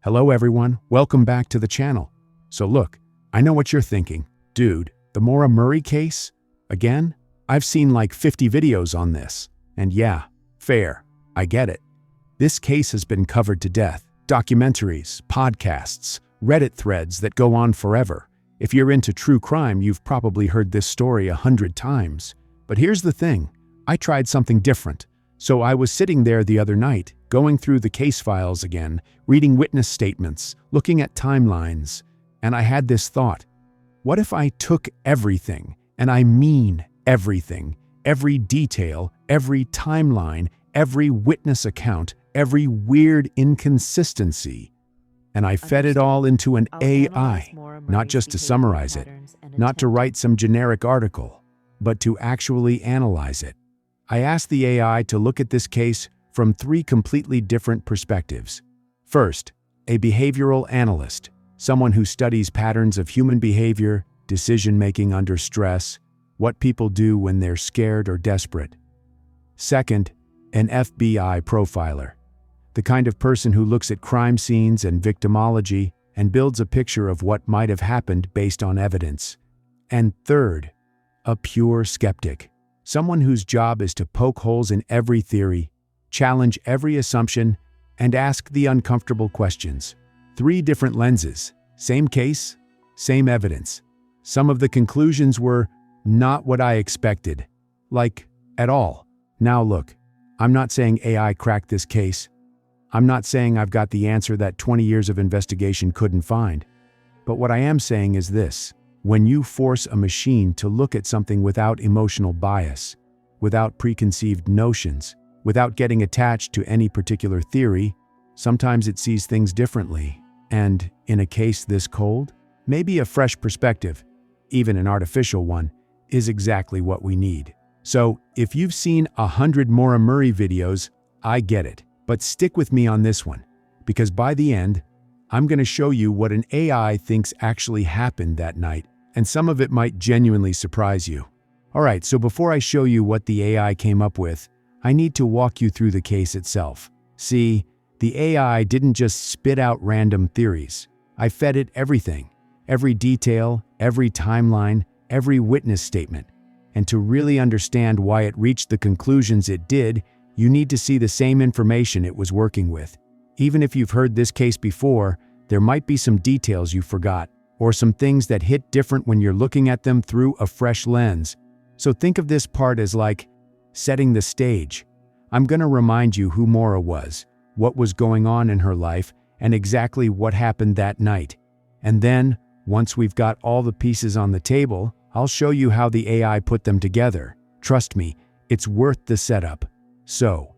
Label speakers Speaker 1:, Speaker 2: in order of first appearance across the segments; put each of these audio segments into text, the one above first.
Speaker 1: Hello everyone, welcome back to the channel. So look, I know what you're thinking. Dude, the Maura Murray case? Again? I've seen like 50 videos on this. And yeah, fair, I get it. This case has been covered to death. Documentaries, podcasts, Reddit threads that go on forever. If you're into true crime, you've probably heard this story 100 times. But here's the thing, I tried something different. So I was sitting there the other night, going through the case files again, reading witness statements, looking at timelines, and I had this thought. What if I took everything, and I mean everything, every detail, every timeline, every witness account, every weird inconsistency, and I fed it all into an AI, not just to summarize it, not to write some generic article, but to actually analyze it. I asked the AI to look at this case from 3 completely different perspectives. First, a behavioral analyst, someone who studies patterns of human behavior, decision-making under stress, what people do when they're scared or desperate. Second, an FBI profiler, the kind of person who looks at crime scenes and victimology and builds a picture of what might have happened based on evidence. And third, a pure skeptic, someone whose job is to poke holes in every theory, challenge every assumption, and ask the uncomfortable questions. 3 different lenses, same case, same evidence. Some of the conclusions were not what I expected, like, at all. Now look, I'm not saying AI cracked this case. I'm not saying I've got the answer that 20 years of investigation couldn't find. But what I am saying is this. When you force a machine to look at something without emotional bias, without preconceived notions, without getting attached to any particular theory, sometimes it sees things differently. And in a case this cold, maybe a fresh perspective, even an artificial one, is exactly what we need. So if you've seen 100 Maura Murray videos, I get it. But stick with me on this one, because by the end, I'm going to show you what an AI thinks actually happened that night, and some of it might genuinely surprise you. Alright, so before I show you what the AI came up with, I need to walk you through the case itself. See, the AI didn't just spit out random theories. I fed it everything, every detail, every timeline, every witness statement. And to really understand why it reached the conclusions it did, you need to see the same information it was working with. Even if you've heard this case before, there might be some details you forgot, or some things that hit different when you're looking at them through a fresh lens. So think of this part as like setting the stage. I'm going to remind you who Maura was, what was going on in her life, and exactly what happened that night. And then, once we've got all the pieces on the table, I'll show you how the AI put them together. Trust me, it's worth the setup. So,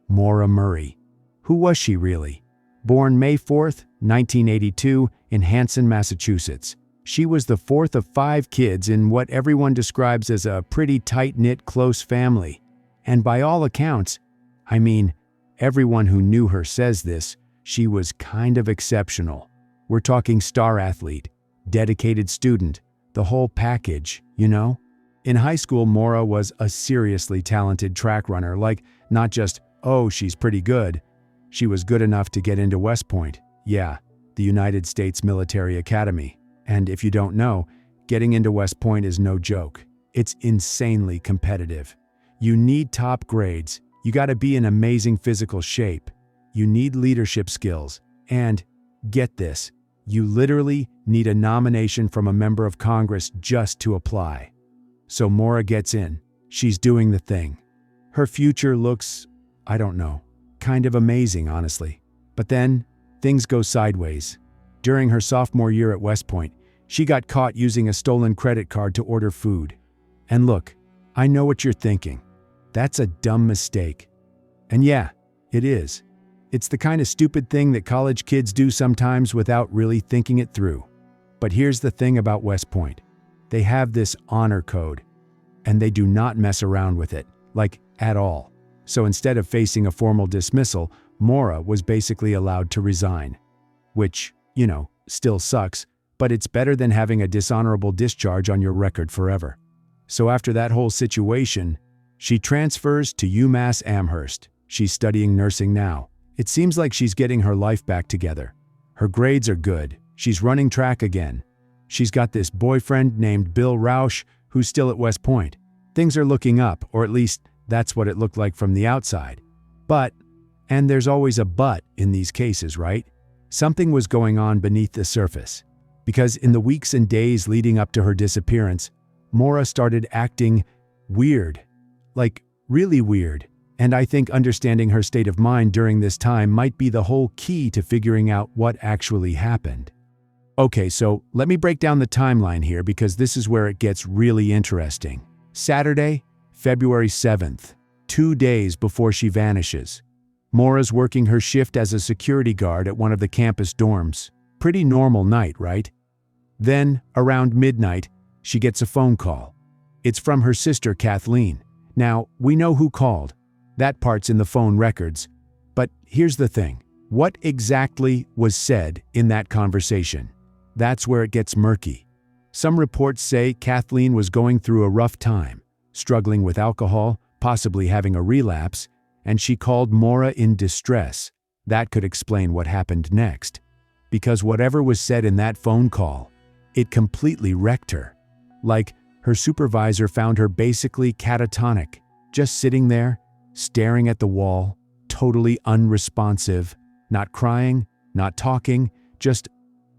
Speaker 1: Maura Murray. Who was she really? Born May 4th, 1982, in Hanson, Massachusetts. She was the 4th of 5 kids in what everyone describes as a pretty tight-knit, close family. And by all accounts, I mean, everyone who knew her says this, she was kind of exceptional. We're talking star athlete, dedicated student, the whole package, you know? In high school, Maura was a seriously talented track runner, like not just, oh, she's pretty good. She was good enough to get into West Point. Yeah, the United States Military Academy. And if you don't know, getting into West Point is no joke. It's insanely competitive. You need top grades. You gotta be in amazing physical shape. You need leadership skills. And, get this, you literally need a nomination from a member of Congress just to apply. So Maura gets in. She's doing the thing. Her future looks, I don't know, kind of amazing, honestly. But then, things go sideways. During her sophomore year at West Point, she got caught using a stolen credit card to order food. And look, I know what you're thinking. That's a dumb mistake. And yeah, it is. It's the kind of stupid thing that college kids do sometimes without really thinking it through. But here's the thing about West Point. They have this honor code, and they do not mess around with it, like, at all. So instead of facing a formal dismissal, Maura was basically allowed to resign. Which, you know, still sucks, but it's better than having a dishonorable discharge on your record forever. So after that whole situation, she transfers to UMass Amherst. She's studying nursing now. It seems like she's getting her life back together. Her grades are good. She's running track again. She's got this boyfriend named Bill Rausch who's still at West Point. Things are looking up, or at least that's what it looked like from the outside. But, and there's always a but in these cases, right? Something was going on beneath the surface. Because in the weeks and days leading up to her disappearance, Maura started acting weird. Like, really weird. And I think understanding her state of mind during this time might be the whole key to figuring out what actually happened. Okay, so let me break down the timeline here because this is where it gets really interesting. Saturday, February 7th, 2 days before she vanishes. Maura's working her shift as a security guard at one of the campus dorms. Pretty normal night, right? Then, around midnight, she gets a phone call. It's from her sister, Kathleen. Now, we know who called. That part's in the phone records. But here's the thing. What exactly was said in that conversation? That's where it gets murky. Some reports say Kathleen was going through a rough time, struggling with alcohol, possibly having a relapse, and she called Maura in distress. That could explain what happened next. Because whatever was said in that phone call, it completely wrecked her. Like, her supervisor found her basically catatonic, just sitting there, staring at the wall, totally unresponsive, not crying, not talking, just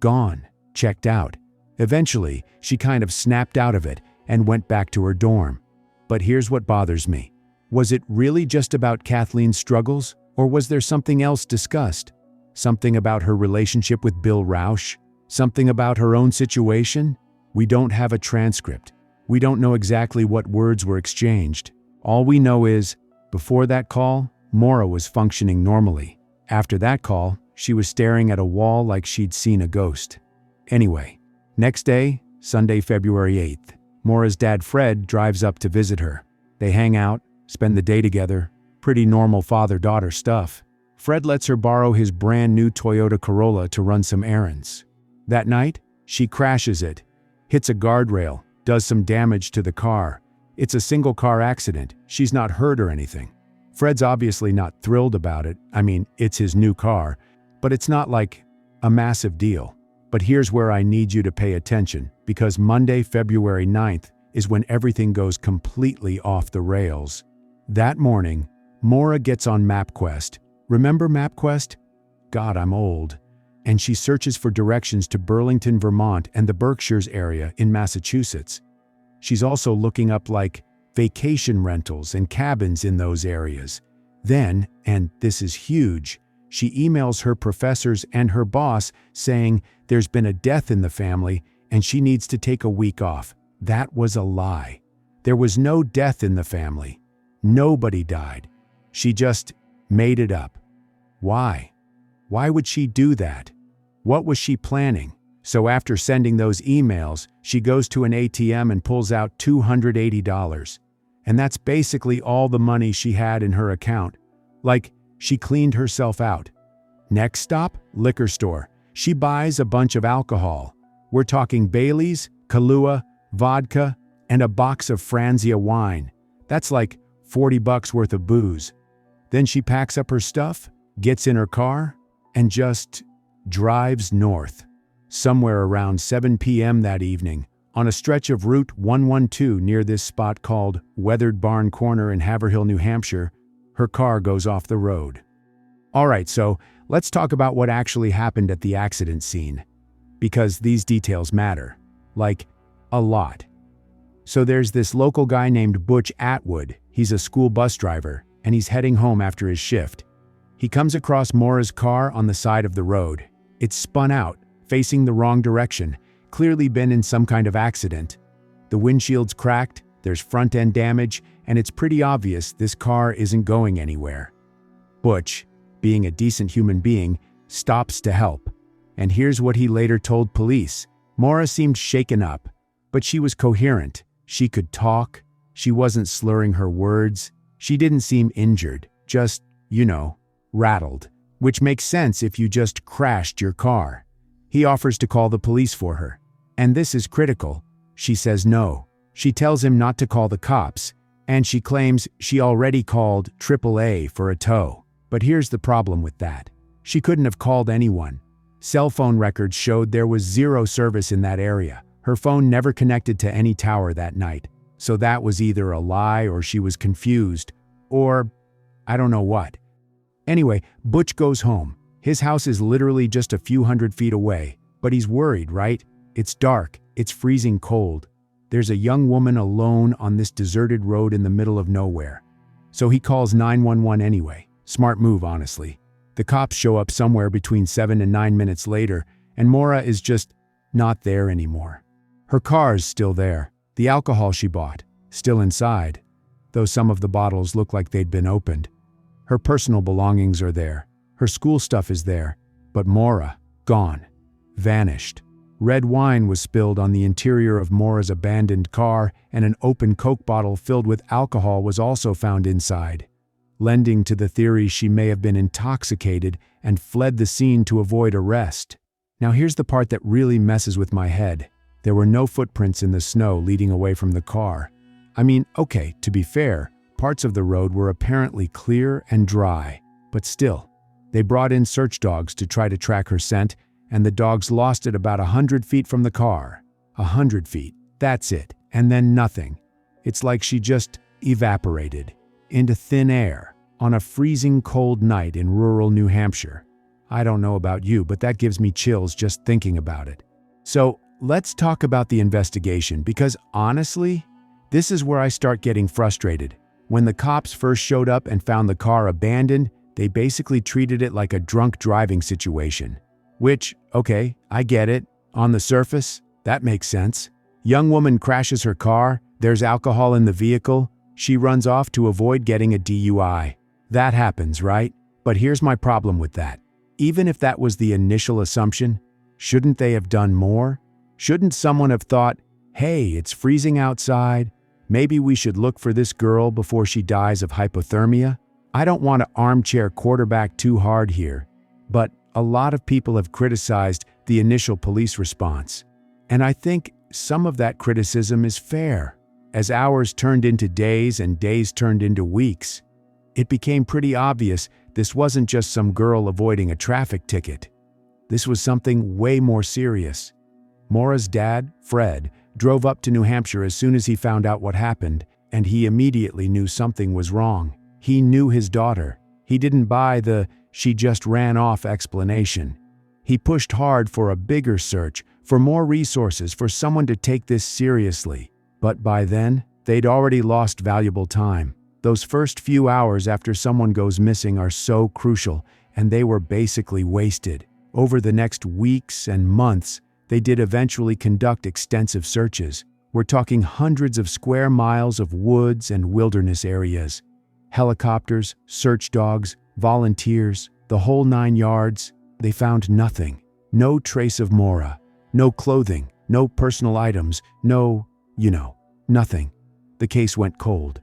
Speaker 1: gone, checked out. Eventually, she kind of snapped out of it and went back to her dorm. But here's what bothers me. Was it really just about Kathleen's struggles, or was there something else discussed? Something about her relationship with Bill Rausch? Something about her own situation? We don't have a transcript. We don't know exactly what words were exchanged. All we know is, before that call, Maura was functioning normally. After that call, she was staring at a wall like she'd seen a ghost. Anyway, next day, Sunday, February 8th, Maura's dad Fred drives up to visit her. They hang out, spend the day together. Pretty normal father-daughter stuff. Fred lets her borrow his brand new Toyota Corolla to run some errands. That night, she crashes it, hits a guardrail, does some damage to the car. It's a single-car accident. She's not hurt or anything. Fred's obviously not thrilled about it. I mean, it's his new car, but it's not like a massive deal. But here's where I need you to pay attention, because Monday, February 9th, is when everything goes completely off the rails. That morning, Maura gets on MapQuest. Remember MapQuest? God, I'm old. And she searches for directions to Burlington, Vermont and the Berkshires area in Massachusetts. She's also looking up like vacation rentals and cabins in those areas. Then, and this is huge, she emails her professors and her boss saying there's been a death in the family and she needs to take a week off. That was a lie. There was no death in the family. Nobody died. She just made it up. Why? Why would she do that? What was she planning? So after sending those emails, she goes to an ATM and pulls out $280. And that's basically all the money she had in her account. Like, she cleaned herself out. Next stop, liquor store. She buys a bunch of alcohol. We're talking Bailey's, Kahlua, vodka, and a box of Franzia wine. That's like $40 worth of booze. Then she packs up her stuff, gets in her car, and just drives north. Somewhere around 7 p.m. that evening, on a stretch of Route 112 near this spot called Weathered Barn Corner in Haverhill, New Hampshire, her car goes off the road. All right, so let's talk about what actually happened at the accident scene, because these details matter, like a lot. So there's this local guy named Butch Atwood. He's a school bus driver, and he's heading home after his shift. He comes across Maura's car on the side of the road. It's spun out, facing the wrong direction, clearly been in some kind of accident. The windshield's cracked, there's front-end damage, and it's pretty obvious this car isn't going anywhere. Butch, being a decent human being, stops to help. And here's what he later told police. Maura seemed shaken up, but she was coherent. She could talk. She wasn't slurring her words. She didn't seem injured, just, rattled. Which makes sense if you just crashed your car. He offers to call the police for her. And this is critical. She says no. She tells him not to call the cops, and she claims she already called AAA for a tow. But here's the problem with that. She couldn't have called anyone. Cell phone records showed there was zero service in that area. Her phone never connected to any tower that night. So that was either a lie or she was confused, or I don't know what. Anyway, Butch goes home. His house is literally just a few hundred feet away, but he's worried, right? It's dark, it's freezing cold. There's a young woman alone on this deserted road in the middle of nowhere. So he calls 911 anyway. Smart move, honestly. The cops show up somewhere between 7 and 9 minutes later, and Maura is just not there anymore. Her car's still there. The alcohol she bought, still inside, though some of the bottles look like they'd been opened. Her personal belongings are there. Her school stuff is there. But Maura, gone. Vanished. Red wine was spilled on the interior of Maura's abandoned car, and an open Coke bottle filled with alcohol was also found inside, lending to the theory she may have been intoxicated and fled the scene to avoid arrest. Now here's the part that really messes with my head. There were no footprints in the snow leading away from the car. I mean, okay, to be fair, parts of the road were apparently clear and dry, but still, they brought in search dogs to try to track her scent, and the dogs lost it about 100 feet from the car. 100 feet, that's it, and then nothing. It's like she just evaporated into thin air on a freezing cold night in rural New Hampshire. I don't know about you, but that gives me chills just thinking about it. So, let's talk about the investigation, because honestly, this is where I start getting frustrated. When the cops first showed up and found the car abandoned, they basically treated it like a drunk driving situation. Which, okay, I get it. On the surface, that makes sense. Young woman crashes her car, there's alcohol in the vehicle, she runs off to avoid getting a DUI. That happens, right? But here's my problem with that. Even if that was the initial assumption, shouldn't they have done more? Shouldn't someone have thought, hey, it's freezing outside, maybe we should look for this girl before she dies of hypothermia? I don't want to armchair quarterback too hard here, but a lot of people have criticized the initial police response. And I think some of that criticism is fair. As hours turned into days and days turned into weeks, it became pretty obvious this wasn't just some girl avoiding a traffic ticket. This was something way more serious. Maura's dad, Fred, drove up to New Hampshire as soon as he found out what happened, and he immediately knew something was wrong. He knew his daughter. He didn't buy the "she just ran off" explanation. He pushed hard for a bigger search, for more resources, for someone to take this seriously. But by then, they'd already lost valuable time. Those first few hours after someone goes missing are so crucial, and they were basically wasted. Over the next weeks and months, they did eventually conduct extensive searches. We're talking hundreds of square miles of woods and wilderness areas. Helicopters, search dogs, volunteers, the whole 9 yards. They found nothing. No trace of Maura. No clothing, no personal items, no, nothing. The case went cold.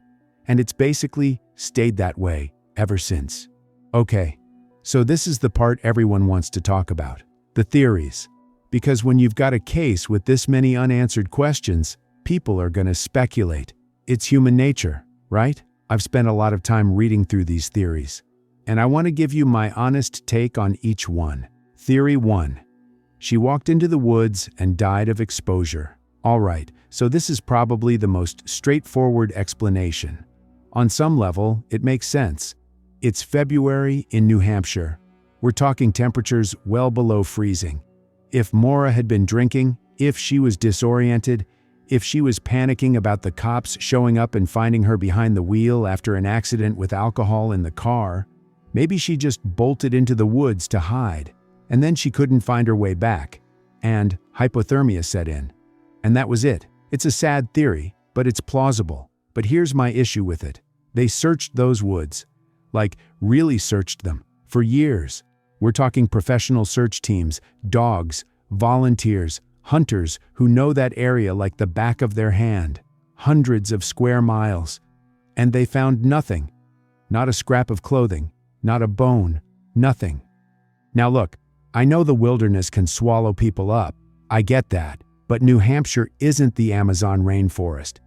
Speaker 1: And it's basically stayed that way ever since. Okay, so this is the part everyone wants to talk about. The theories. Because when you've got a case with this many unanswered questions, people are going to speculate. It's human nature, right? I've spent a lot of time reading through these theories, and I want to give you my honest take on each one. Theory 1. She walked into the woods and died of exposure. All right, so this is probably the most straightforward explanation. On some level, it makes sense. It's February in New Hampshire. We're talking temperatures well below freezing. If Maura had been drinking, if she was disoriented, if she was panicking about the cops showing up and finding her behind the wheel after an accident with alcohol in the car, maybe she just bolted into the woods to hide, and then she couldn't find her way back, and hypothermia set in. And that was it. It's a sad theory, but it's plausible. But here's my issue with it. They searched those woods, like really searched them, for years. We're talking professional search teams, dogs, volunteers, hunters who know that area like the back of their hand. Hundreds of square miles. And they found nothing. Not a scrap of clothing, not a bone, nothing. Now look, I know the wilderness can swallow people up. I get that. But New Hampshire isn't the Amazon rainforest.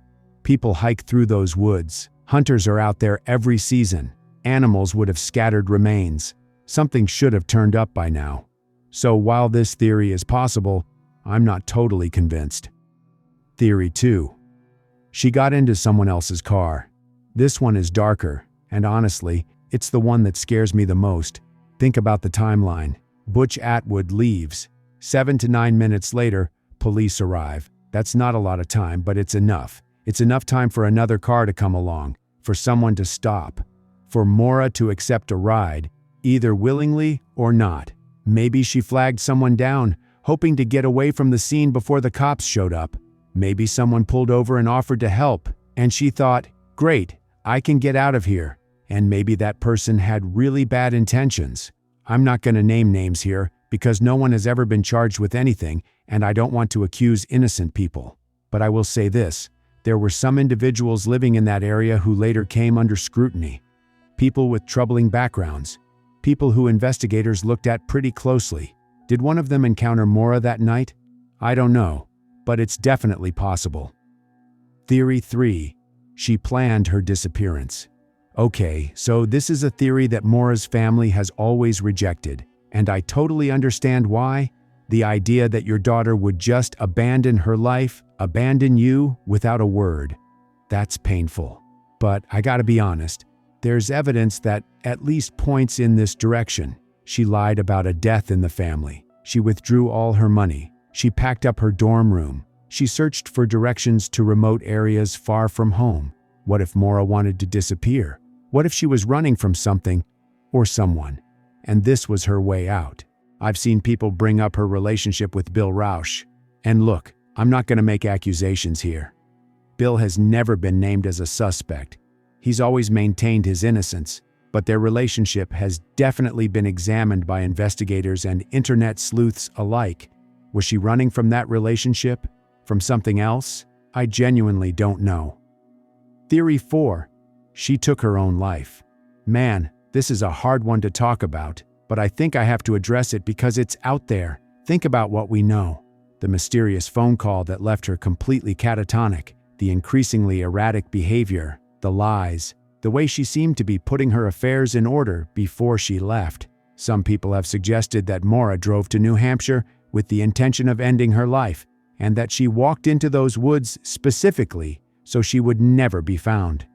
Speaker 1: People hike through those woods. Hunters are out there every season. Animals would have scattered remains. Something should have turned up by now. So while this theory is possible, I'm not totally convinced. Theory 2. She got into someone else's car. This one is darker, and honestly, it's the one that scares me the most. Think about the timeline. Butch Atwood leaves. 7 to 9 minutes later, police arrive. That's not a lot of time, but it's enough. It's enough time for another car to come along, for someone to stop, for Maura to accept a ride, either willingly or not. Maybe she flagged someone down, hoping to get away from the scene before the cops showed up. Maybe someone pulled over and offered to help, and she thought, great, I can get out of here. And maybe that person had really bad intentions. I'm not going to name names here because no one has ever been charged with anything, and I don't want to accuse innocent people. But I will say this, there were some individuals living in that area who later came under scrutiny. People with troubling backgrounds. People who investigators looked at pretty closely. Did one of them encounter Maura that night? I don't know, but it's definitely possible. Theory 3. She planned her disappearance. Okay, so this is a theory that Maura's family has always rejected, and I totally understand why. The idea that your daughter would just abandon her life, abandon you without a word. That's painful. But I gotta be honest, there's evidence that at least points in this direction. She lied about a death in the family. She withdrew all her money. She packed up her dorm room. She searched for directions to remote areas far from home. What if Maura wanted to disappear? What if she was running from something or someone, and this was her way out? I've seen people bring up her relationship with Bill Rausch. And look, I'm not going to make accusations here. Bill has never been named as a suspect. He's always maintained his innocence, but their relationship has definitely been examined by investigators and internet sleuths alike. Was she running from that relationship? From something else? I genuinely don't know. Theory 4. She took her own life. Man, this is a hard one to talk about, but I think I have to address it because it's out there. Think about what we know. The mysterious phone call that left her completely catatonic, the increasingly erratic behavior, the lies, the way she seemed to be putting her affairs in order before she left. Some people have suggested that Maura drove to New Hampshire with the intention of ending her life, and that she walked into those woods specifically so she would never be found.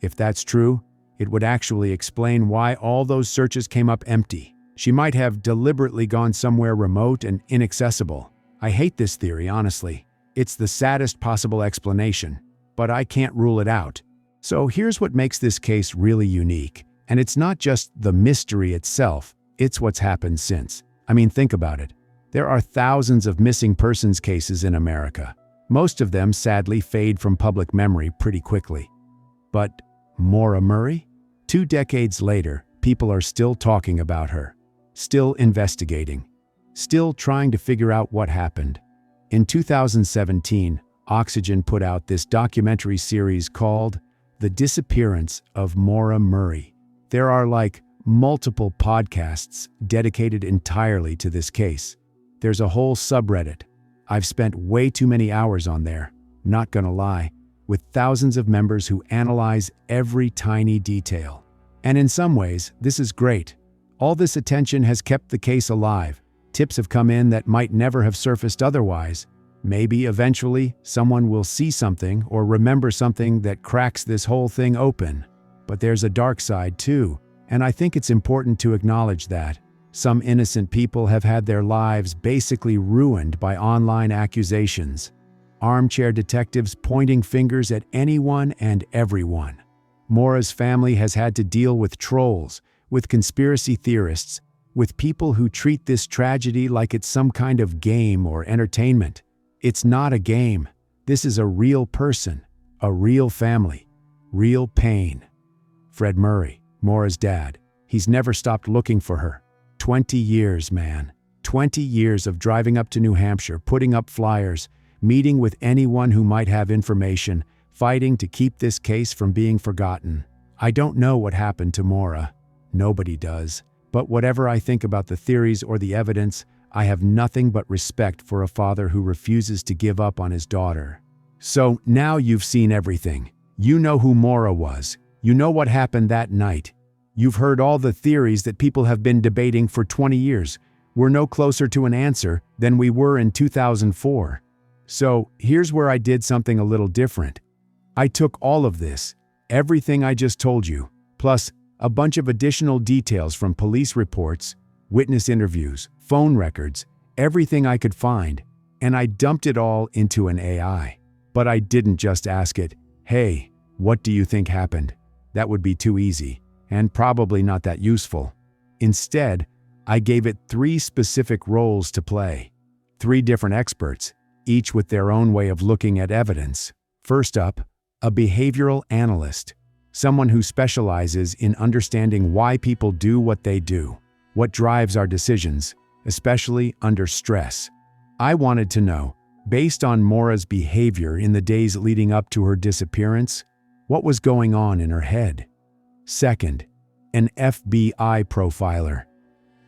Speaker 1: If that's true, it would actually explain why all those searches came up empty. She might have deliberately gone somewhere remote and inaccessible. I hate this theory, honestly. It's the saddest possible explanation, but I can't rule it out. So here's what makes this case really unique. And it's not just the mystery itself, it's what's happened since. I mean, think about it. There are thousands of missing persons cases in America. Most of them sadly fade from public memory pretty quickly. But Maura Murray? 2 decades later, people are still talking about her, still investigating, still trying to figure out what happened. In 2017, Oxygen put out this documentary series called The Disappearance of Maura Murray. There are like multiple podcasts dedicated entirely to this case. There's a whole subreddit. I've spent way too many hours on there, not gonna lie, with thousands of members who analyze every tiny detail. And in some ways, this is great. All this attention has kept the case alive. Tips have come in that might never have surfaced otherwise. Maybe eventually someone will see something or remember something that cracks this whole thing open. But there's a dark side too, and I think it's important to acknowledge that. Some innocent people have had their lives basically ruined by online accusations. Armchair detectives pointing fingers at anyone and everyone. Maura's family has had to deal with trolls, with conspiracy theorists, with people who treat this tragedy like it's some kind of game or entertainment. It's not a game. This is a real person, a real family, real pain. Fred Murray, Maura's dad, he's never stopped looking for her. 20 years, man. 20 years of driving up to New Hampshire, putting up flyers, meeting with anyone who might have information, fighting to keep this case from being forgotten. I don't know what happened to Maura. Nobody does. But whatever I think about the theories or the evidence, I have nothing but respect for a father who refuses to give up on his daughter. So now you've seen everything. You know who Maura was. You know what happened that night. You've heard all the theories that people have been debating for 20 years. we're no closer to an answer than we were in 2004. So here's where I did something a little different. I took all of this, everything I just told you, plus a bunch of additional details from police reports, witness interviews, phone records, everything I could find, and I dumped it all into an AI. But I didn't just ask it, "Hey, what do you think happened?" That would be too easy, and probably not that useful. Instead, I gave it 3 specific roles to play. 3 different experts, each with their own way of looking at evidence. First up, a behavioral analyst, someone who specializes in understanding why people do what they do, what drives our decisions, especially under stress. I wanted to know, based on Maura's behavior in the days leading up to her disappearance, what was going on in her head. Second, an FBI profiler,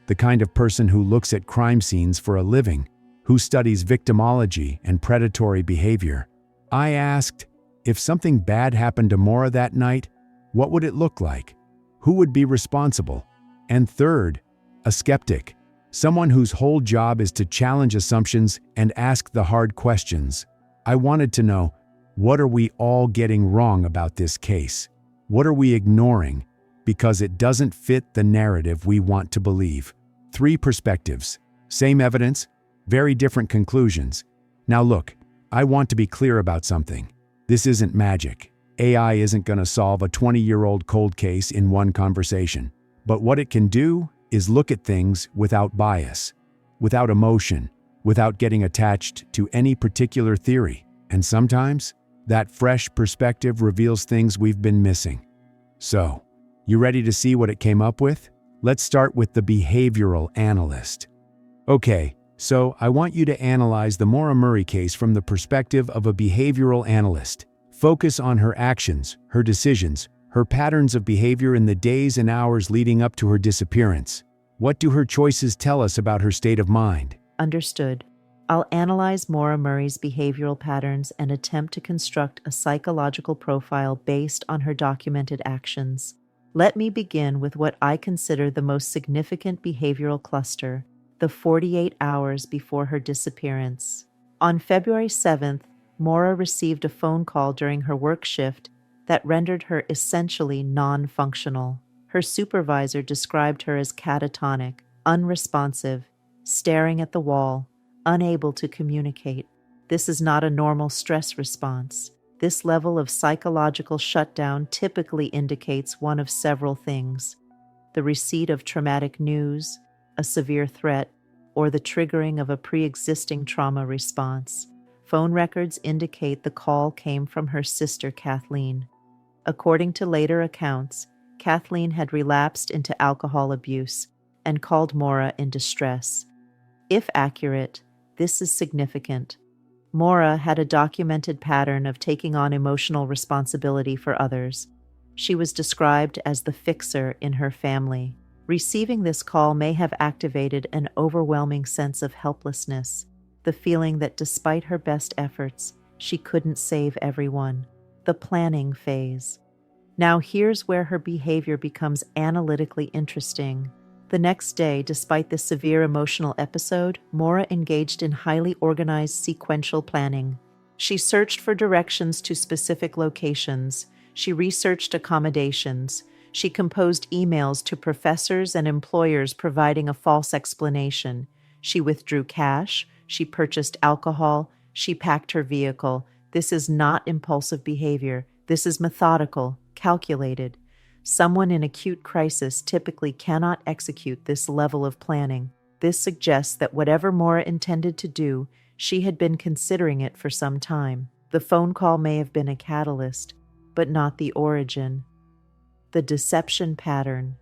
Speaker 1: the kind of person who looks at crime scenes for a living, who studies victimology and predatory behavior. I asked, if something bad happened to Maura that night, what would it look like? Who would be responsible? And third, a skeptic, someone whose whole job is to challenge assumptions and ask the hard questions. I wanted to know, what are we all getting wrong about this case? What are we ignoring because it doesn't fit the narrative we want to believe? 3 perspectives, same evidence, very different conclusions. Now look, I want to be clear about something. This isn't magic. AI isn't going to solve a 20-year-old cold case in one conversation. But what it can do is look at things without bias, without emotion, without getting attached to any particular theory. And sometimes, that fresh perspective reveals things we've been missing. So, you ready to see what it came up with? Let's start with the behavioral analyst. Okay, so I want you to analyze the Maura Murray case from the perspective of a behavioral analyst. Focus on her actions, her decisions, her patterns of behavior in the days and hours leading up to her disappearance. What do her choices tell us about her state of mind?
Speaker 2: Understood. I'll analyze Maura Murray's behavioral patterns and attempt to construct a psychological profile based on her documented actions. Let me begin with what I consider the most significant behavioral cluster, the 48 hours before her disappearance. On February 7th, Maura received a phone call during her work shift that rendered her essentially non-functional. Her supervisor described her as catatonic, unresponsive, staring at the wall, unable to communicate. This is not a normal stress response. This level of psychological shutdown typically indicates one of several things: the receipt of traumatic news, a severe threat, or the triggering of a pre-existing trauma response. Phone records indicate the call came from her sister Kathleen. According to later accounts, Kathleen had relapsed into alcohol abuse and called Maura in distress. If accurate, this is significant. Maura had a documented pattern of taking on emotional responsibility for others. She was described as the fixer in her family. Receiving this call may have activated an overwhelming sense of helplessness, the feeling that despite her best efforts, she couldn't save everyone. The planning phase. Now here's where her behavior becomes analytically interesting. The next day, despite this severe emotional episode, Maura engaged in highly organized sequential planning. She searched for directions to specific locations. She researched accommodations. She composed emails to professors and employers providing a false explanation. She withdrew cash. She purchased alcohol. She packed her vehicle. This is not impulsive behavior. This is methodical, calculated. Someone in acute crisis typically cannot execute this level of planning. This suggests that whatever Maura intended to do, she had been considering it for some time. The phone call may have been a catalyst, but not the origin. The deception pattern.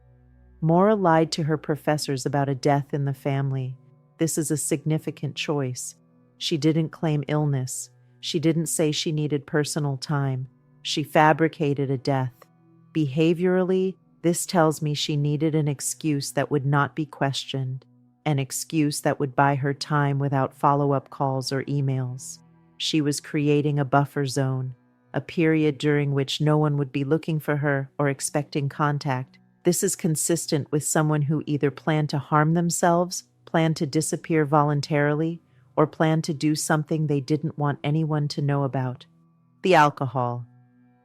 Speaker 2: Maura lied to her professors about a death in the family. This is a significant choice. She didn't claim illness. She didn't say she needed personal time. She fabricated a death. Behaviorally, this tells me she needed an excuse that would not be questioned, an excuse that would buy her time without follow-up calls or emails. She was creating a buffer zone, a period during which no one would be looking for her or expecting contact. This is consistent with someone who either planned to harm themselves, plan to disappear voluntarily, or plan to do something they didn't want anyone to know about. The alcohol.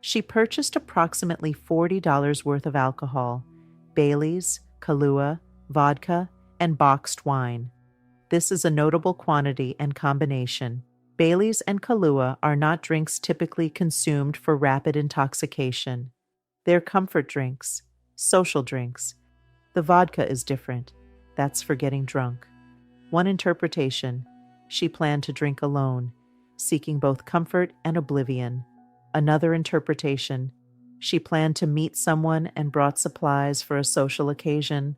Speaker 2: She purchased approximately $40 worth of alcohol, Bailey's, Kahlua, vodka, and boxed wine. This is a notable quantity and combination. Bailey's and Kahlua are not drinks typically consumed for rapid intoxication. They're comfort drinks, social drinks. The vodka is different. That's for getting drunk. One interpretation: she planned to drink alone, seeking both comfort and oblivion. Another interpretation: she planned to meet someone and brought supplies for a social occasion.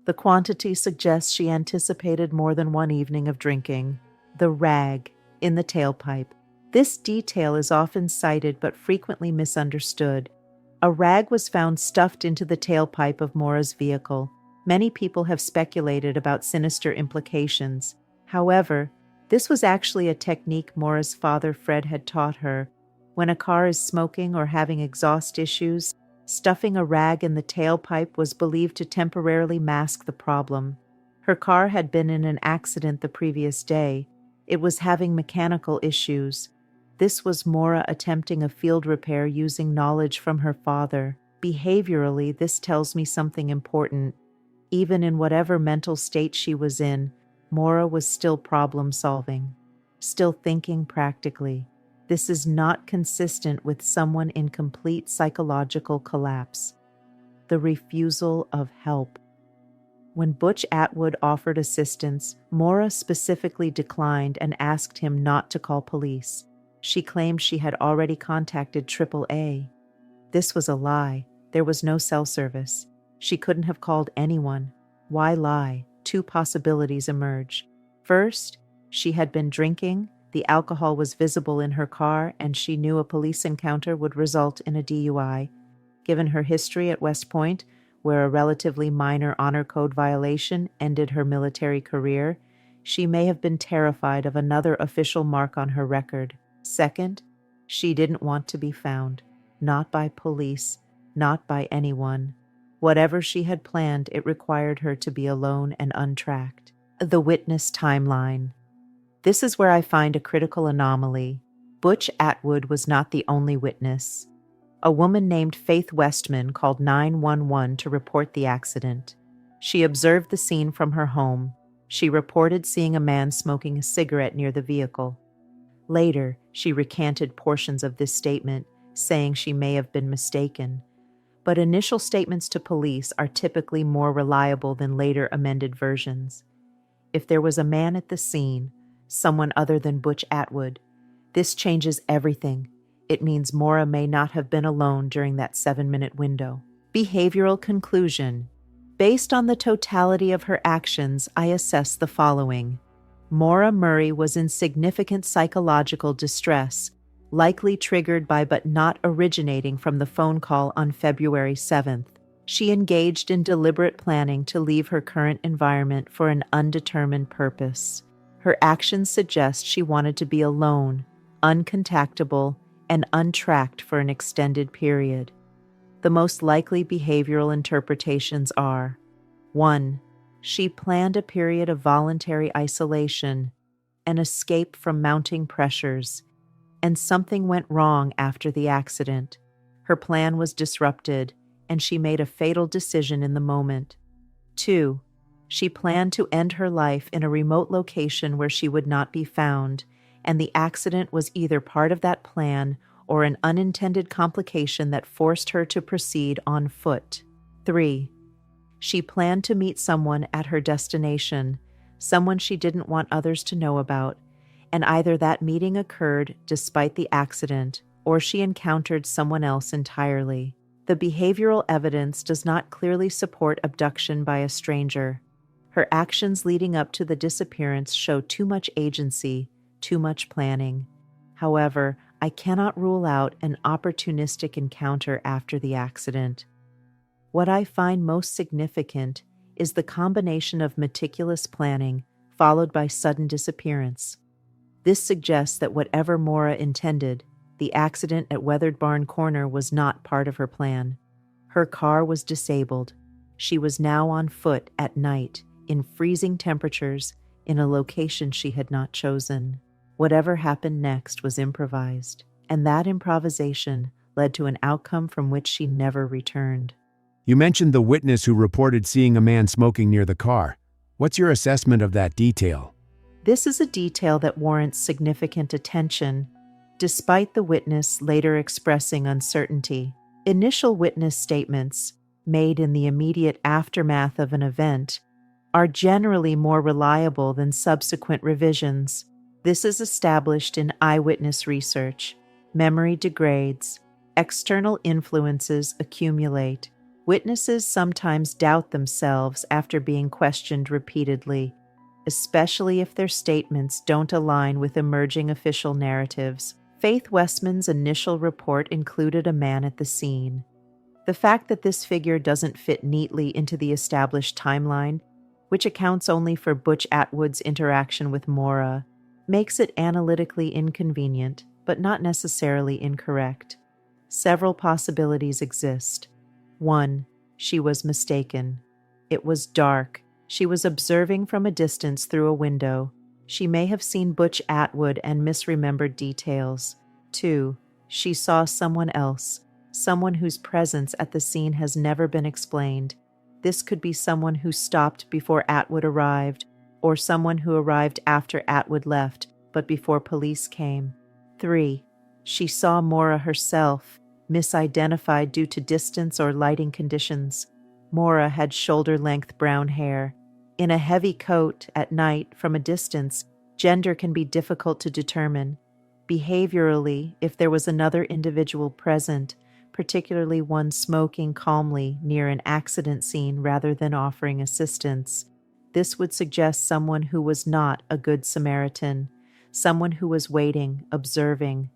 Speaker 2: The quantity suggests she anticipated more than one evening of drinking. The rag in the tailpipe. This detail is often cited but frequently misunderstood. A rag was found stuffed into the tailpipe of Maura's vehicle. Many people have speculated about sinister implications. However, this was actually a technique Maura's father Fred had taught her. When a car is smoking or having exhaust issues, stuffing a rag in the tailpipe was believed to temporarily mask the problem. Her car had been in an accident the previous day. It was having mechanical issues. This was Maura attempting a field repair using knowledge from her father. Behaviorally, this tells me something important. Even in whatever mental state she was in, Maura was still problem-solving, still thinking practically. This is not consistent with someone in complete psychological collapse. The refusal of help. When Butch Atwood offered assistance, Maura specifically declined and asked him not to call police. She claimed she had already contacted AAA. This was a lie. There was no cell service. She couldn't have called anyone. Why lie? Two possibilities emerge. First, she had been drinking, the alcohol was visible in her car, and she knew a police encounter would result in a DUI. Given her history at West Point, where a relatively minor honor code violation ended her military career, she may have been terrified of another official mark on her record. Second, she didn't want to be found. Not by police, not by anyone. Whatever she had planned, it required her to be alone and untracked. The witness timeline. This is where I find a critical anomaly. Butch Atwood was not the only witness. A woman named Faith Westman called 911 to report the accident. She observed the scene from her home. She reported seeing a man smoking a cigarette near the vehicle. Later, she recanted portions of this statement, saying she may have been mistaken. But initial statements to police are typically more reliable than later amended versions. If there was a man at the scene, someone other than Butch Atwood, this changes everything. It means Maura may not have been alone during that 7-minute window. Behavioral conclusion. Based on the totality of her actions, I assess the following. Maura Murray was in significant psychological distress, likely triggered by but not originating from the phone call on February 7th. She engaged in deliberate planning to leave her current environment for an undetermined purpose. Her actions suggest she wanted to be alone, uncontactable, and untracked for an extended period. The most likely behavioral interpretations are: 1. She planned a period of voluntary isolation, an escape from mounting pressures, and something went wrong after the accident. Her plan was disrupted, and she made a fatal decision in the moment. 2. She planned to end her life in a remote location where she would not be found, and the accident was either part of that plan or an unintended complication that forced her to proceed on foot. 3. She planned to meet someone at her destination, someone she didn't want others to know about, and either that meeting occurred despite the accident or she encountered someone else entirely. The behavioral evidence does not clearly support abduction by a stranger. Her actions leading up to the disappearance show too much agency, too much planning. However, I cannot rule out an opportunistic encounter after the accident. What I find most significant is the combination of meticulous planning followed by sudden disappearance. This suggests that whatever Maura intended, the accident at Weathered Barn Corner was not part of her plan. Her car was disabled. She was now on foot at night, in freezing temperatures in a location she had not chosen. Whatever happened next was improvised, and that improvisation led to an outcome from which she never returned.
Speaker 1: You mentioned the witness who reported seeing a man smoking near the car. What's your assessment of that detail?
Speaker 2: This is a detail that warrants significant attention, despite the witness later expressing uncertainty. Initial witness statements, made in the immediate aftermath of an event, are generally more reliable than subsequent revisions. This is established in eyewitness research. Memory degrades. External influences accumulate. Witnesses sometimes doubt themselves after being questioned repeatedly, especially if their statements don't align with emerging official narratives. Faith Westman's initial report included a man at the scene. The fact that this figure doesn't fit neatly into the established timeline, which accounts only for Butch Atwood's interaction with Maura, makes it analytically inconvenient, but not necessarily incorrect. Several possibilities exist. 1. She was mistaken. It was dark. She was observing from a distance through a window. She may have seen Butch Atwood and misremembered details. 2. She saw someone else, someone whose presence at the scene has never been explained. This could be someone who stopped before Atwood arrived, or someone who arrived after Atwood left, but before police came. 3. She saw Maura herself, misidentified due to distance or lighting conditions. Maura had shoulder-length brown hair. In a heavy coat, at night, from a distance, gender can be difficult to determine. Behaviorally, if there was another individual present, particularly one smoking calmly near an accident scene rather than offering assistance, this would suggest someone who was not a good Samaritan, someone who was waiting, observing.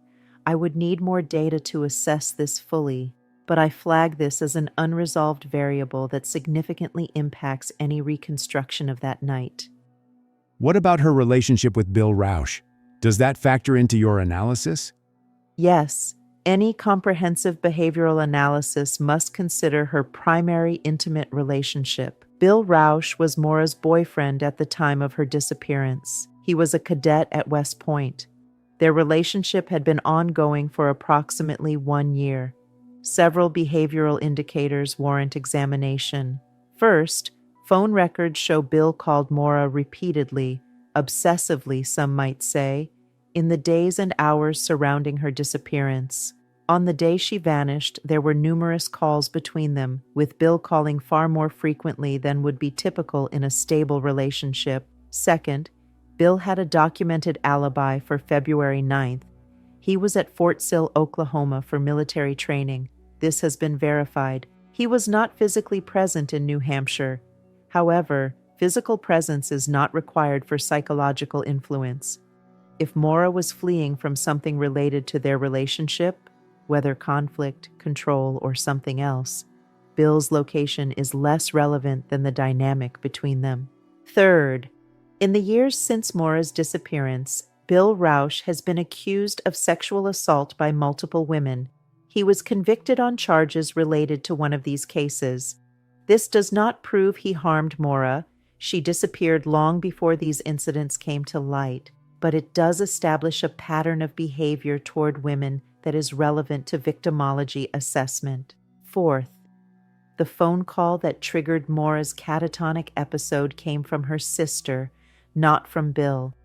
Speaker 2: I would need more data to assess this fully, but I flag this as an unresolved variable that significantly impacts any reconstruction of that night.
Speaker 1: What about her relationship with Bill Rausch? Does that factor into your analysis?
Speaker 2: Yes, any comprehensive behavioral analysis must consider her primary intimate relationship. Bill Rausch was Maura's boyfriend at the time of her disappearance. He was a cadet at West Point. Their relationship had been ongoing for approximately 1 year. Several behavioral indicators warrant examination. First, phone records show Bill called Maura repeatedly, obsessively some might say, in the days and hours surrounding her disappearance. On the day she vanished, there were numerous calls between them, with Bill calling far more frequently than would be typical in a stable relationship. Second, Bill had a documented alibi for February 9th. He was at Fort Sill, Oklahoma for military training. This has been verified. He was not physically present in New Hampshire. However, physical presence is not required for psychological influence. If Maura was fleeing from something related to their relationship, whether conflict, control, or something else, Bill's location is less relevant than the dynamic between them. Third, in the years since Maura's disappearance, Bill Rausch has been accused of sexual assault by multiple women. He was convicted on charges related to one of these cases. This does not prove he harmed Maura. She disappeared long before these incidents came to light, but it does establish a pattern of behavior toward women that is relevant to victimology assessment. Fourth, the phone call that triggered Maura's catatonic episode came from her sister, not from Bill.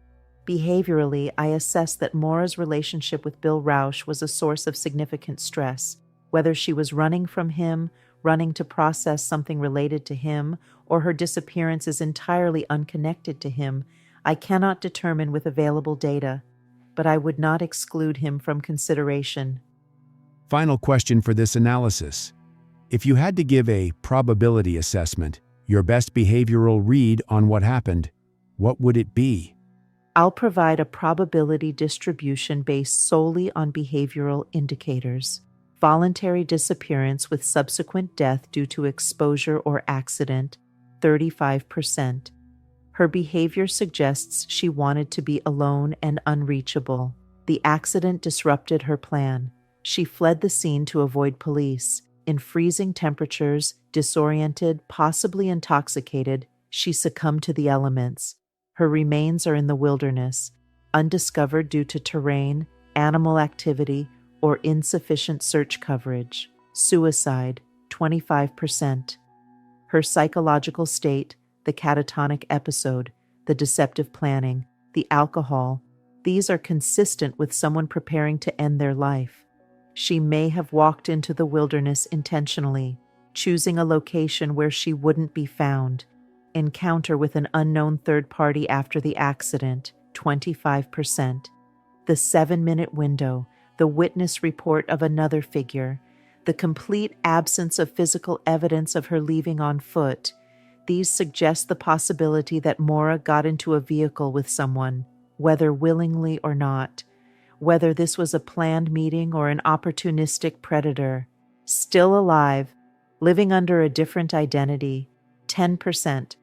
Speaker 2: Behaviorally, I assess that Maura's relationship with Bill Rausch was a source of significant stress. Whether she was running from him, running to process something related to him, or her disappearance is entirely unconnected to him, I cannot determine with available data, but I would not exclude him from consideration.
Speaker 1: Final question for this analysis. If you had to give a probability assessment, your best behavioral read on what happened, what would it be?
Speaker 2: I'll provide a probability distribution based solely on behavioral indicators. Voluntary disappearance with subsequent death due to exposure or accident, 35%. Her behavior suggests she wanted to be alone and unreachable. The accident disrupted her plan. She fled the scene to avoid police. In freezing temperatures, disoriented, possibly intoxicated, She succumbed to the elements. Her remains are in the wilderness, undiscovered due to terrain, animal activity, or insufficient search coverage. Suicide, 25%. Her psychological state, the catatonic episode, the deceptive planning, the alcohol, these are consistent with someone preparing to end their life. She may have walked into the wilderness intentionally, choosing a location where she wouldn't be found. Encounter with an unknown third party after the accident, 25%. The 7-minute window, the witness report of another figure, the complete absence of physical evidence of her leaving on foot. These suggest the possibility that Maura got into a vehicle with someone, whether willingly or not, whether this was a planned meeting or an opportunistic predator. Still alive, living under a different identity, 10%.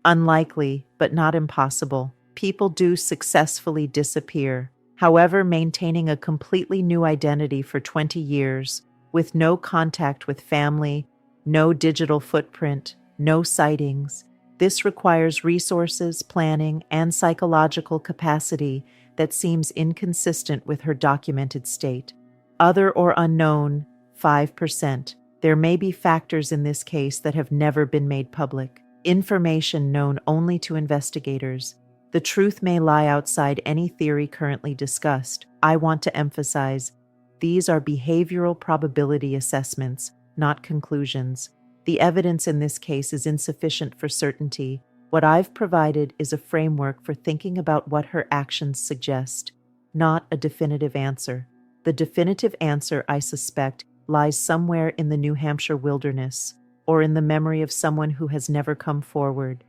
Speaker 2: Unlikely, but not impossible. People do successfully disappear. However, maintaining a completely new identity for 20 years, with no contact with family, no digital footprint, no sightings, this requires resources, planning, and psychological capacity that seems inconsistent with her documented state. Other or unknown, 5%. There may be factors in this case that have never been made public, information known only to investigators. The truth may lie outside any theory currently discussed. I want to emphasize, these are behavioral probability assessments, not conclusions. The evidence in this case is insufficient for certainty. What I've provided is a framework for thinking about what her actions suggest, not a definitive answer. The definitive answer, I suspect, lies somewhere in the New Hampshire wilderness, or in the memory of someone who has never come forward.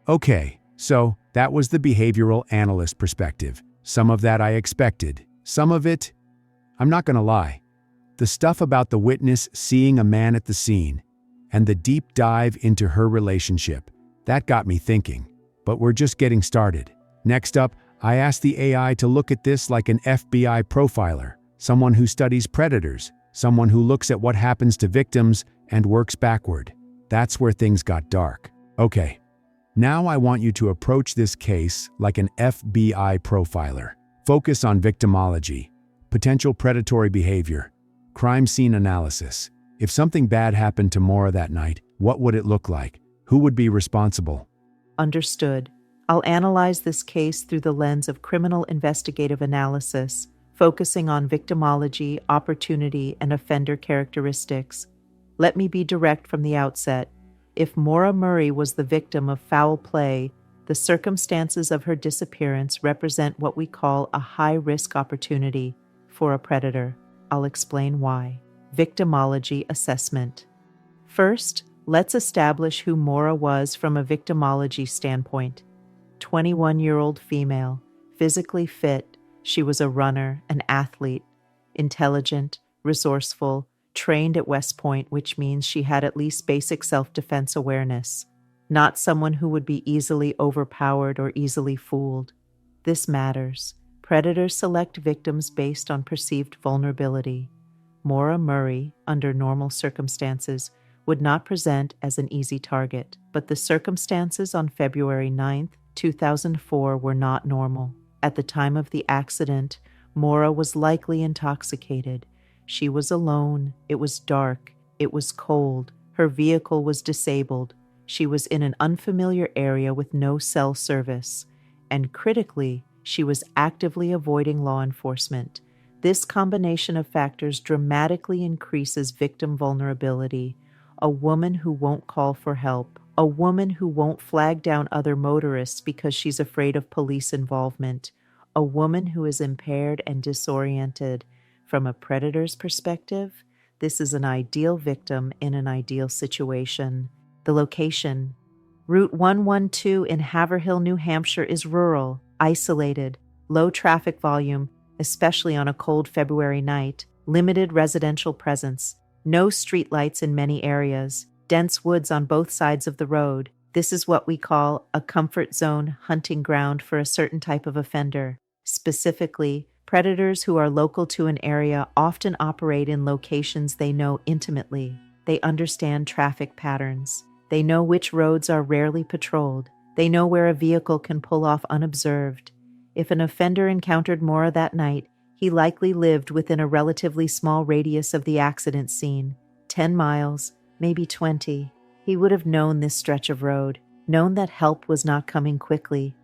Speaker 1: Okay, so that was the behavioral analyst perspective. Some of that I expected. Some of it, I'm not going to lie. The stuff about the witness seeing a man at the scene, and the deep dive into her relationship, that got me thinking. But we're just getting started. Next up, I asked the AI to look at this like an FBI profiler, someone who studies predators, someone who looks at what happens to victims and works backward. That's where things got dark. Okay, now I want you to approach this case like an FBI profiler. Focus on victimology, potential predatory behavior, crime scene analysis. If something bad happened to Maura that night, what would it look like? Who would be responsible?
Speaker 2: Understood. I'll analyze this case through the lens of criminal investigative analysis, focusing on victimology, opportunity, and offender characteristics. Let me be direct from the outset. If Maura Murray was the victim of foul play, the circumstances of her disappearance represent what we call a high-risk opportunity for a predator. I'll explain why. Victimology assessment. First, let's establish who Maura was from a victimology standpoint. 21-year-old female, physically fit. She was a runner, an athlete, intelligent, resourceful, trained at West Point, which means she had at least basic self-defense awareness. Not someone who would be easily overpowered or easily fooled. This matters. Predators select victims based on perceived vulnerability. Maura Murray, under normal circumstances, would not present as an easy target, but the circumstances on February 9, 2004 were not normal. At the time of the accident, Maura was likely intoxicated. She was alone. It was dark. It was cold. Her vehicle was disabled. She was in an unfamiliar area with no cell service. And critically, she was actively avoiding law enforcement. This combination of factors dramatically increases victim vulnerability. A woman who won't call for help. A woman who won't flag down other motorists because she's afraid of police involvement. A woman who is impaired and disoriented. From a predator's perspective, this is an ideal victim in an ideal situation. The location. Route 112 in Haverhill, New Hampshire is rural, isolated, low traffic volume, especially on a cold February night, limited residential presence, no streetlights in many areas, dense woods on both sides of the road. This is what we call a comfort zone hunting ground for a certain type of offender. Specifically, predators who are local to an area often operate in locations they know intimately. They understand traffic patterns. They know which roads are rarely patrolled. They know where a vehicle can pull off unobserved. If an offender encountered Maura that night, he likely lived within a relatively small radius of the accident scene, 10 miles, maybe 20. He would have known this stretch of road, known that help was not coming quickly.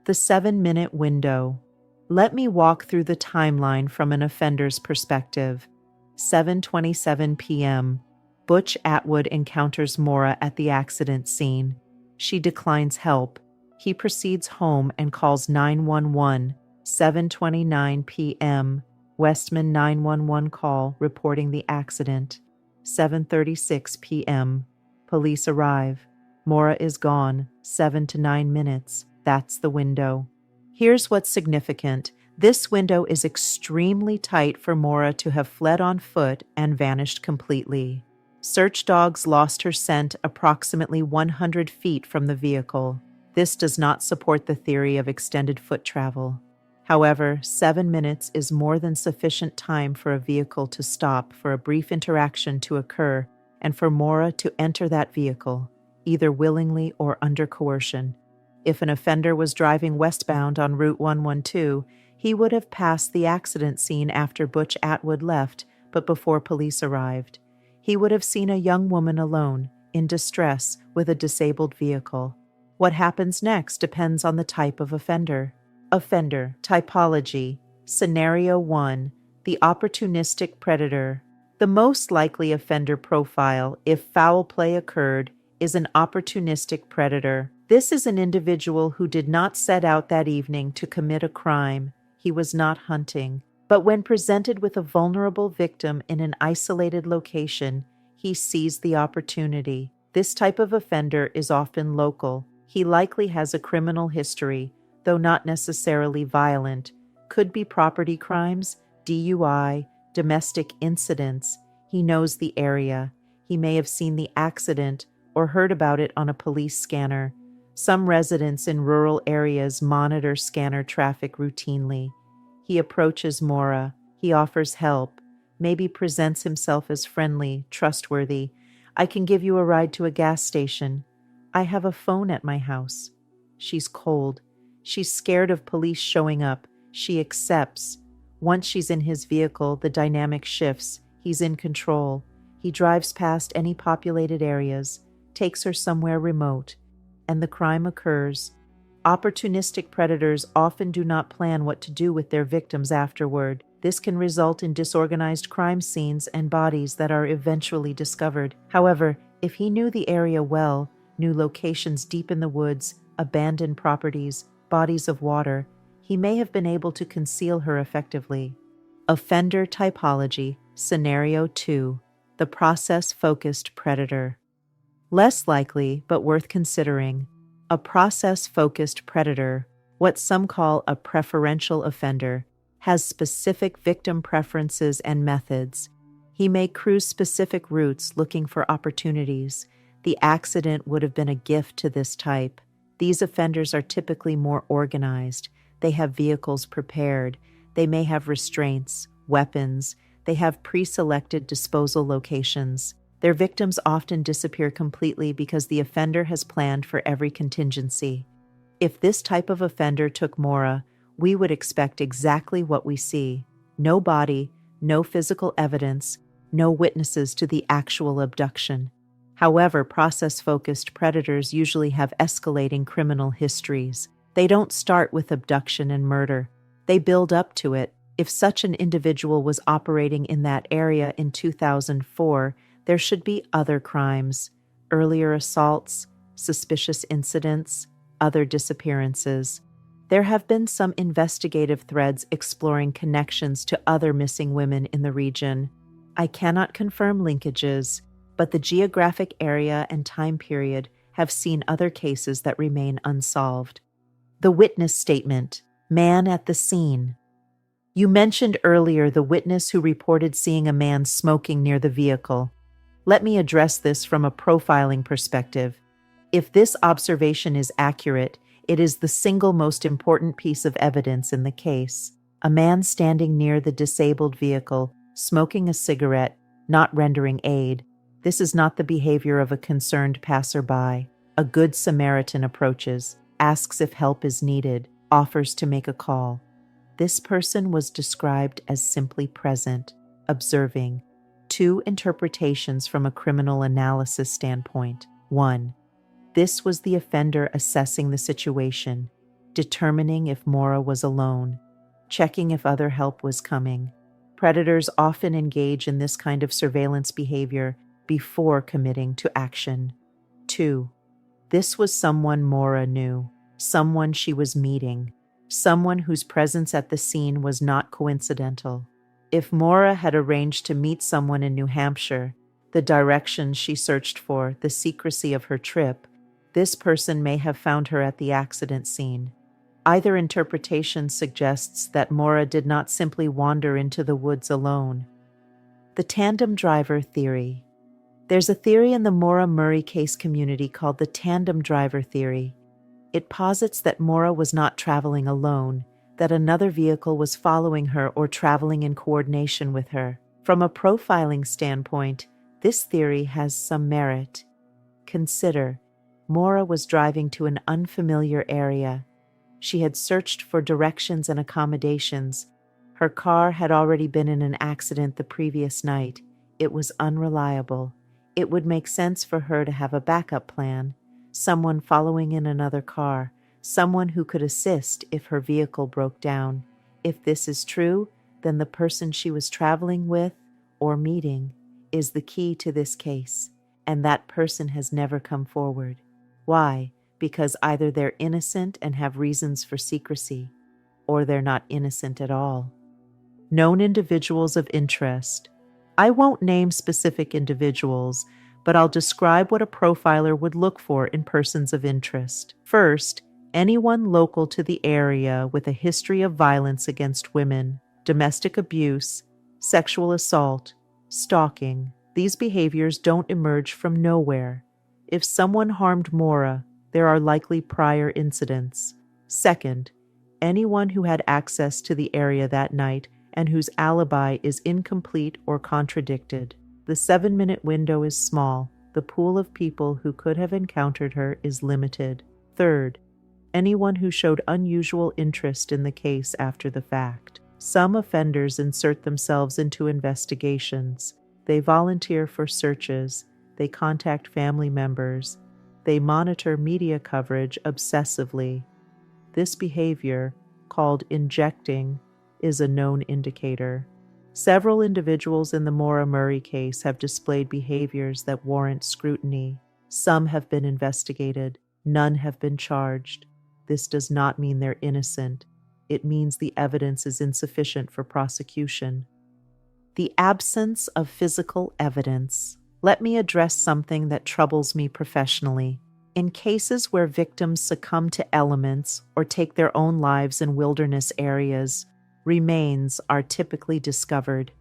Speaker 2: The 7-minute window. Let me walk through the timeline from an offender's perspective. 7:27 p.m. Butch Atwood encounters Maura at the accident scene. She declines help. He proceeds home and calls 911. 7:29 p.m. Westman 911 call reporting the accident. 7:36 p.m. Police arrive. Maura is gone. 7 to 9 minutes. That's the window. Here's what's significant. This window is extremely tight for Maura to have fled on foot and vanished completely. Search dogs lost her scent approximately 100 feet from the vehicle. This does not support the theory of extended foot travel. However, 7 minutes is more than sufficient time for a vehicle to stop, for a brief interaction to occur, and for Maura to enter that vehicle, either willingly or under coercion. If an offender was driving westbound on Route 112, he would have passed the accident scene after Butch Atwood left, but before police arrived. He would have seen a young woman alone, in distress, with a disabled vehicle. What happens next depends on the type of offender. Offender typology. Scenario 1. The opportunistic predator. The most likely offender profile, if foul play occurred, is an opportunistic predator. This is an individual who did not set out that evening to commit a crime. He was not hunting. But when presented with a vulnerable victim in an isolated location, he seized the opportunity. This type of offender is often local. He likely has a criminal history, though not necessarily violent. Could be property crimes, DUI, domestic incidents. He knows the area. He may have seen the accident or heard about it on a police scanner. Some residents in rural areas monitor scanner traffic routinely. He approaches Maura. He offers help, maybe presents himself as friendly, trustworthy. I can give you a ride to a gas station. I have a phone at my house. She's cold. She's scared of police showing up. She accepts. Once she's in his vehicle, the dynamic shifts. He's in control. He drives past any populated areas, takes her somewhere remote, and the crime occurs. Opportunistic predators often do not plan what to do with their victims afterward. This can result in disorganized crime scenes and bodies that are eventually discovered. However, if he knew the area well, knew locations deep in the woods, abandoned properties, bodies of water, he may have been able to conceal her effectively. Offender typology. Scenario 2. The process-focused predator. Less likely, but worth considering. A process-focused predator, what some call a preferential offender, has specific victim preferences and methods. He may cruise specific routes looking for opportunities. The accident would have been a gift to this type. These offenders are typically more organized. They have vehicles prepared. They may have restraints, weapons. They have pre-selected disposal locations. Their victims often disappear completely because the offender has planned for every contingency. If this type of offender took Maura, we would expect exactly what we see. No body, no physical evidence, no witnesses to the actual abduction. However, process-focused predators usually have escalating criminal histories. They don't start with abduction and murder. They build up to it. If such an individual was operating in that area in 2004, there should be other crimes, earlier assaults, suspicious incidents, other disappearances. There have been some investigative threads exploring connections to other missing women in the region. I cannot confirm linkages, but the geographic area and time period have seen other cases that remain unsolved. The witness statement. Man at the scene. You mentioned earlier the witness who reported seeing a man smoking near the vehicle. Let me address this from a profiling perspective. If this observation is accurate, it is the single most important piece of evidence in the case. A man standing near the disabled vehicle, smoking a cigarette, not rendering aid. This is not the behavior of a concerned passerby. A good Samaritan approaches, asks if help is needed, offers to make a call. This person was described as simply present, observing. Two interpretations from a criminal analysis standpoint. 1. This was the offender assessing the situation, determining if Maura was alone, checking if other help was coming. Predators often engage in this kind of surveillance behavior before committing to action. 2. This was someone Maura knew, someone she was meeting, someone whose presence at the scene was not coincidental. If Maura had arranged to meet someone in New Hampshire, the directions she searched for, the secrecy of her trip, this person may have found her at the accident scene. Either interpretation suggests that Maura did not simply wander into the woods alone. The tandem driver theory. There's a theory in the Maura Murray case community called the tandem driver theory. It posits that Maura was not traveling alone, that another vehicle was following her or traveling in coordination with her. From a profiling standpoint, this theory has some merit. Consider, Maura was driving to an unfamiliar area. She had searched for directions and accommodations. Her car had already been in an accident the previous night. It was unreliable. It would make sense for her to have a backup plan, someone following in another car, someone who could assist if her vehicle broke down. If this is true, then the person she was traveling with or meeting is the key to this case, and that person has never come forward. Why? Because either they're innocent and have reasons for secrecy, or they're not innocent at all. Known individuals of interest. I won't name specific individuals, but I'll describe what a profiler would look for in persons of interest. First, anyone local to the area with a history of violence against women, domestic abuse, sexual assault, stalking. These behaviors don't emerge from nowhere. If someone harmed Maura, there are likely prior incidents. Second, anyone who had access to the area that night and whose alibi is incomplete or contradicted. The 7-minute window is small. The pool of people who could have encountered her is limited. Third, anyone who showed unusual interest in the case after the fact. Some offenders insert themselves into investigations. They volunteer for searches. They contact family members. They monitor media coverage obsessively. This behavior, called injecting, is a known indicator. Several individuals in the Maura Murray case have displayed behaviors that warrant scrutiny. Some have been investigated. None have been charged. This does not mean they're innocent. It means the evidence is insufficient for prosecution. The absence of physical evidence. Let me address something that troubles me professionally. In cases where victims succumb to elements or take their own lives in wilderness areas, remains are typically discovered.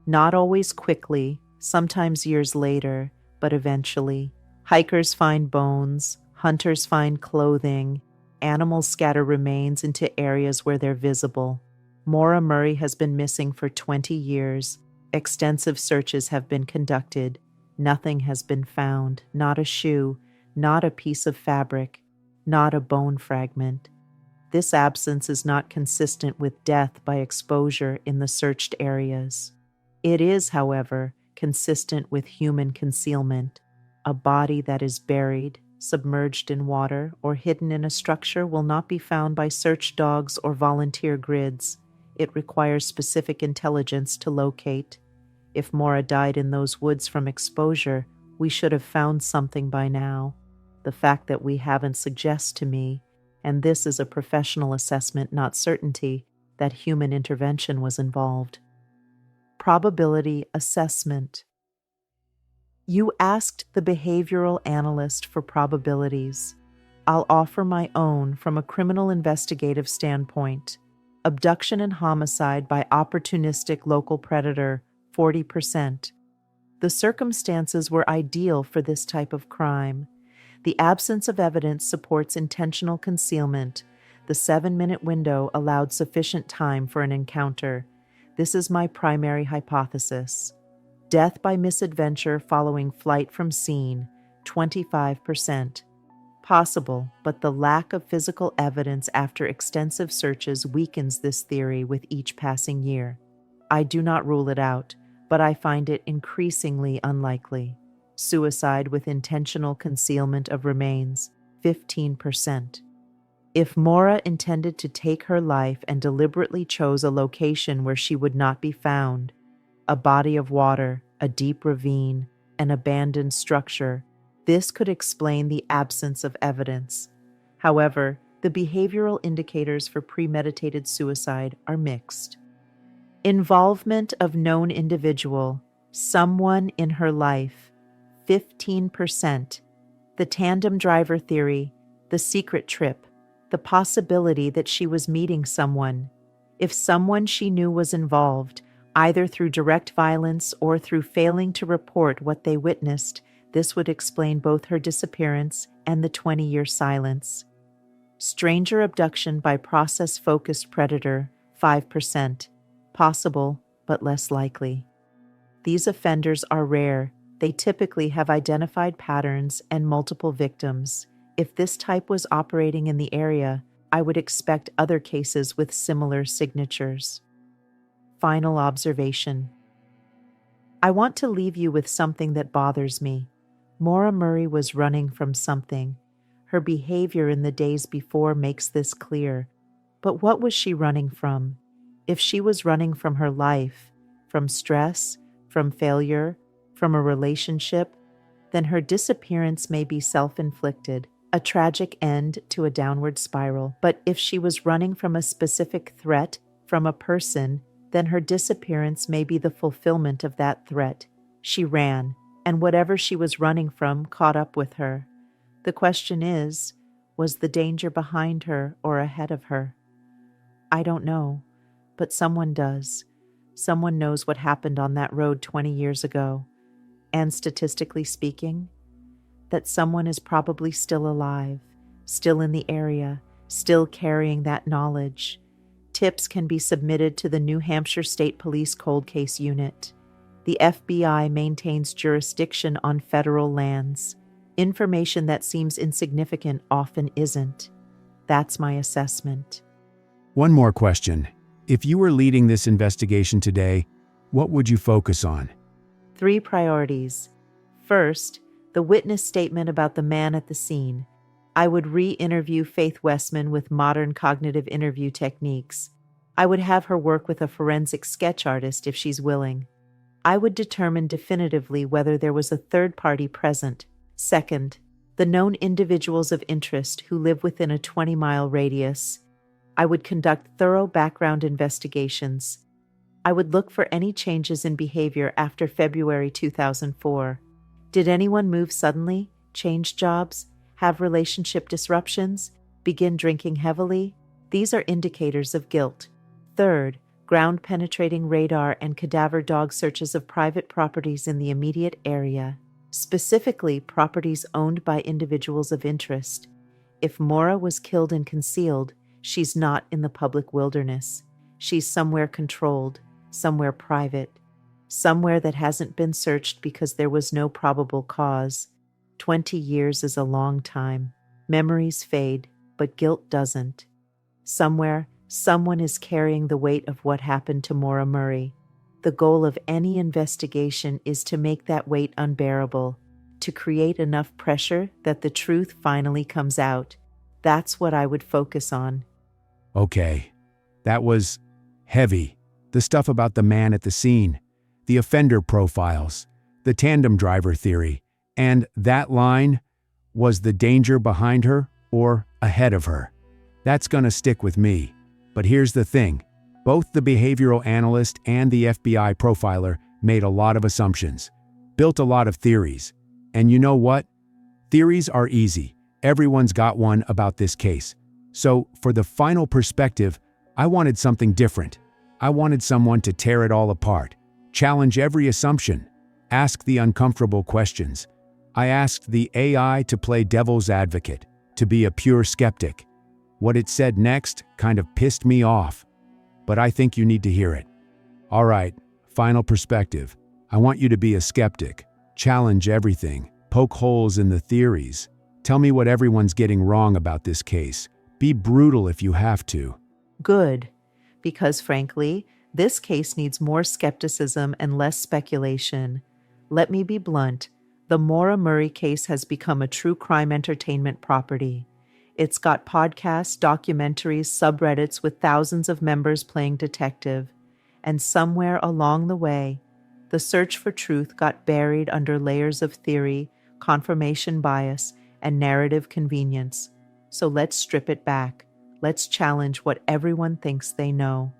Speaker 2: Not always quickly, sometimes years later, but eventually. Hikers find bones, hunters find clothing, animals scatter remains into areas where they're visible. Maura Murray has been missing for 20 years. Extensive searches have been conducted. Nothing has been found, not a shoe, not a piece of fabric, not a bone fragment. This absence is not consistent with death by exposure in the searched areas. It is, however, consistent with human concealment. A body that is buried, submerged in water, or hidden in a structure will not be found by search dogs or volunteer grids. It requires specific intelligence to locate. If Maura died in those woods from exposure, we should have found something by now. The fact that we haven't suggests to me, and this is a professional assessment, not certainty, that human intervention was involved. Probability assessment. You asked the behavioral analyst for probabilities. I'll offer my own from a criminal investigative standpoint. Abduction and homicide by opportunistic local predator, 40%. The circumstances were ideal for this type of crime. The absence of evidence supports intentional concealment. The 7-minute window allowed sufficient time for an encounter. This is my primary hypothesis. Death by misadventure following flight from scene, 25%. Possible, but the lack of physical evidence after extensive searches weakens this theory with each passing year. I do not rule it out, but I find it increasingly unlikely. Suicide with intentional concealment of remains, 15%. If Maura intended to take her life and deliberately chose a location where she would not be found, a body of water, a deep ravine, an abandoned structure, this could explain the absence of evidence. However, the behavioral indicators for premeditated suicide are mixed. Involvement of known individual, someone in her life, 15%. The tandem driver theory, the secret trip, the possibility that she was meeting someone. If someone she knew was involved, either through direct violence or through failing to report what they witnessed, this would explain both her disappearance and the 20-year silence. Stranger abduction by process-focused predator, 5%. Possible, but less likely. These offenders are rare. They typically have identified patterns and multiple victims. If this type was operating in the area, I would expect other cases with similar signatures. Final observation. I want to leave you with something that bothers me. Maura Murray was running from something. Her behavior in the days before makes this clear. But what was she running from? If she was running from her life, from stress, from failure, from a relationship, then her disappearance may be self-inflicted, a tragic end to a downward spiral. But if she was running from a specific threat, from a person, then her disappearance may be the fulfillment of that threat. She ran, and whatever she was running from caught up with her. The question is, was the danger behind her or ahead of her? I don't know, but someone does. Someone knows what happened on that road 20 years ago. And statistically speaking, that someone is probably still alive, still in the area, still carrying that knowledge. Tips can be submitted to the New Hampshire State Police Cold Case Unit. The FBI maintains jurisdiction on federal lands. Information that seems insignificant often isn't. That's my assessment.
Speaker 1: One more question. If you were leading this investigation today, what would you focus on?
Speaker 2: 3 priorities. First, the witness statement about the man at the scene. I would re-interview Faith Westman with modern cognitive interview techniques. I would have her work with a forensic sketch artist if she's willing. I would determine definitively whether there was a third party present. Second, the known individuals of interest who live within a 20-mile radius. I would conduct thorough background investigations. I would look for any changes in behavior after February 2004. Did anyone move suddenly, change jobs, have relationship disruptions, begin drinking heavily? These are indicators of guilt. Third, ground-penetrating radar and cadaver dog searches of private properties in the immediate area, specifically properties owned by individuals of interest. If Maura was killed and concealed, she's not in the public wilderness. She's somewhere controlled, somewhere private, somewhere that hasn't been searched because there was no probable cause. 20 years is a long time. Memories fade, but guilt doesn't. Somewhere, someone is carrying the weight of what happened to Maura Murray. The goal of any investigation is to make that weight unbearable, to create enough pressure that the truth finally comes out. That's what I would focus on.
Speaker 1: Okay, that was heavy. The stuff about the man at the scene, the offender profiles, the tandem driver theory, and that line, was the danger behind her or ahead of her? That's gonna stick with me. But here's the thing. Both the behavioral analyst and the FBI profiler made a lot of assumptions, built a lot of theories. And you know what? Theories are easy. Everyone's got one about this case. So, for the final perspective, I wanted something different. I wanted someone to tear it all apart, challenge every assumption, ask the uncomfortable questions. I asked the AI to play devil's advocate, to be a pure skeptic. What it said next kind of pissed me off, but I think you need to hear it. All right, final perspective. I want you to be a skeptic. Challenge everything. Poke holes in the theories. Tell me what everyone's getting wrong about this case. Be brutal if you have to.
Speaker 2: Good, because frankly, this case needs more skepticism and less speculation. Let me be blunt. The Maura Murray case has become a true crime entertainment property. It's got podcasts, documentaries, subreddits with thousands of members playing detective. And somewhere along the way, the search for truth got buried under layers of theory, confirmation bias, and narrative convenience. So let's strip it back. Let's challenge what everyone thinks they know.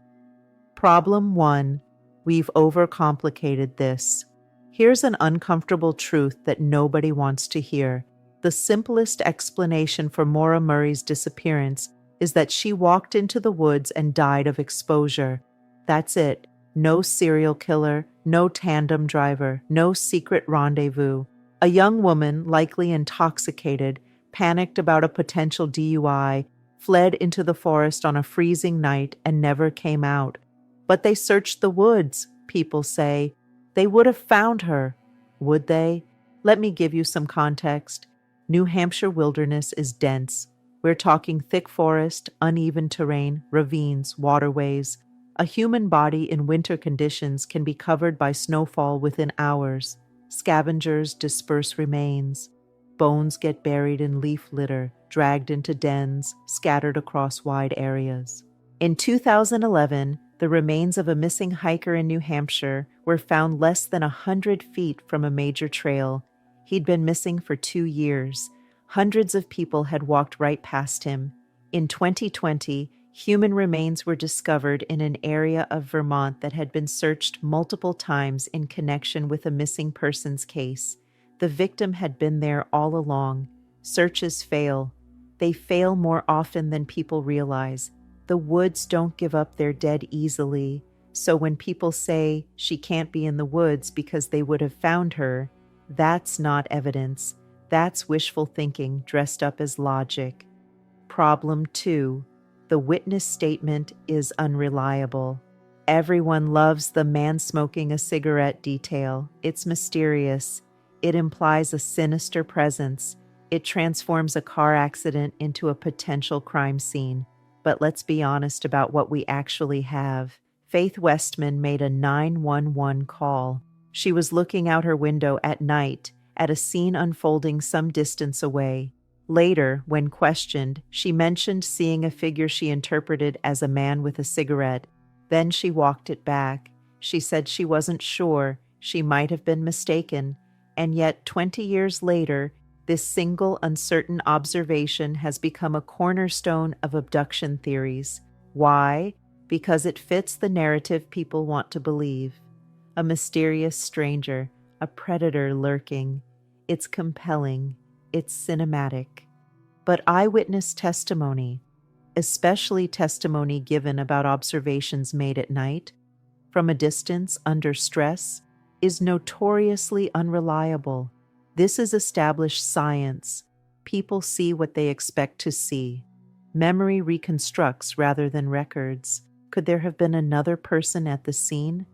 Speaker 2: Problem 1. We've overcomplicated this. Here's an uncomfortable truth that nobody wants to hear. The simplest explanation for Maura Murray's disappearance is that she walked into the woods and died of exposure. That's it. No serial killer, no tandem driver, no secret rendezvous. A young woman, likely intoxicated, panicked about a potential DUI, fled into the forest on a freezing night and never came out. But they searched the woods, people say. They would have found her. Would they? Let me give you some context. New Hampshire wilderness is dense. We're talking thick forest, uneven terrain, ravines, waterways. A human body in winter conditions can be covered by snowfall within hours. Scavengers disperse remains. Bones get buried in leaf litter, dragged into dens, scattered across wide areas. In 2011, the remains of a missing hiker in New Hampshire were found less than 100 feet from a major trail. He'd been missing for 2 years. Hundreds of people had walked right past him. In 2020, human remains were discovered in an area of Vermont that had been searched multiple times in connection with a missing persons case. The victim had been there all along. Searches fail. They fail more often than people realize. The woods don't give up their dead easily. So when people say she can't be in the woods because they would have found her, that's not evidence. That's wishful thinking dressed up as logic. Problem 2. The witness statement is unreliable. Everyone loves the man smoking a cigarette detail. It's mysterious. It implies a sinister presence. It transforms a car accident into a potential crime scene. But let's be honest about what we actually have. Faith Westman made a 911 call. She was looking out her window at night at a scene unfolding some distance away. Later, when questioned, she mentioned seeing a figure she interpreted as a man with a cigarette. Then she walked it back. She said she wasn't sure. She might have been mistaken. And yet, 20 years later, this single uncertain observation has become a cornerstone of abduction theories. Why? Because it fits the narrative people want to believe. A mysterious stranger, a predator lurking. It's compelling. It's cinematic. But eyewitness testimony, especially testimony given about observations made at night, from a distance under stress, is notoriously unreliable. This is established science. People see what they expect to see. Memory reconstructs rather than records. Could there have been another person at the scene?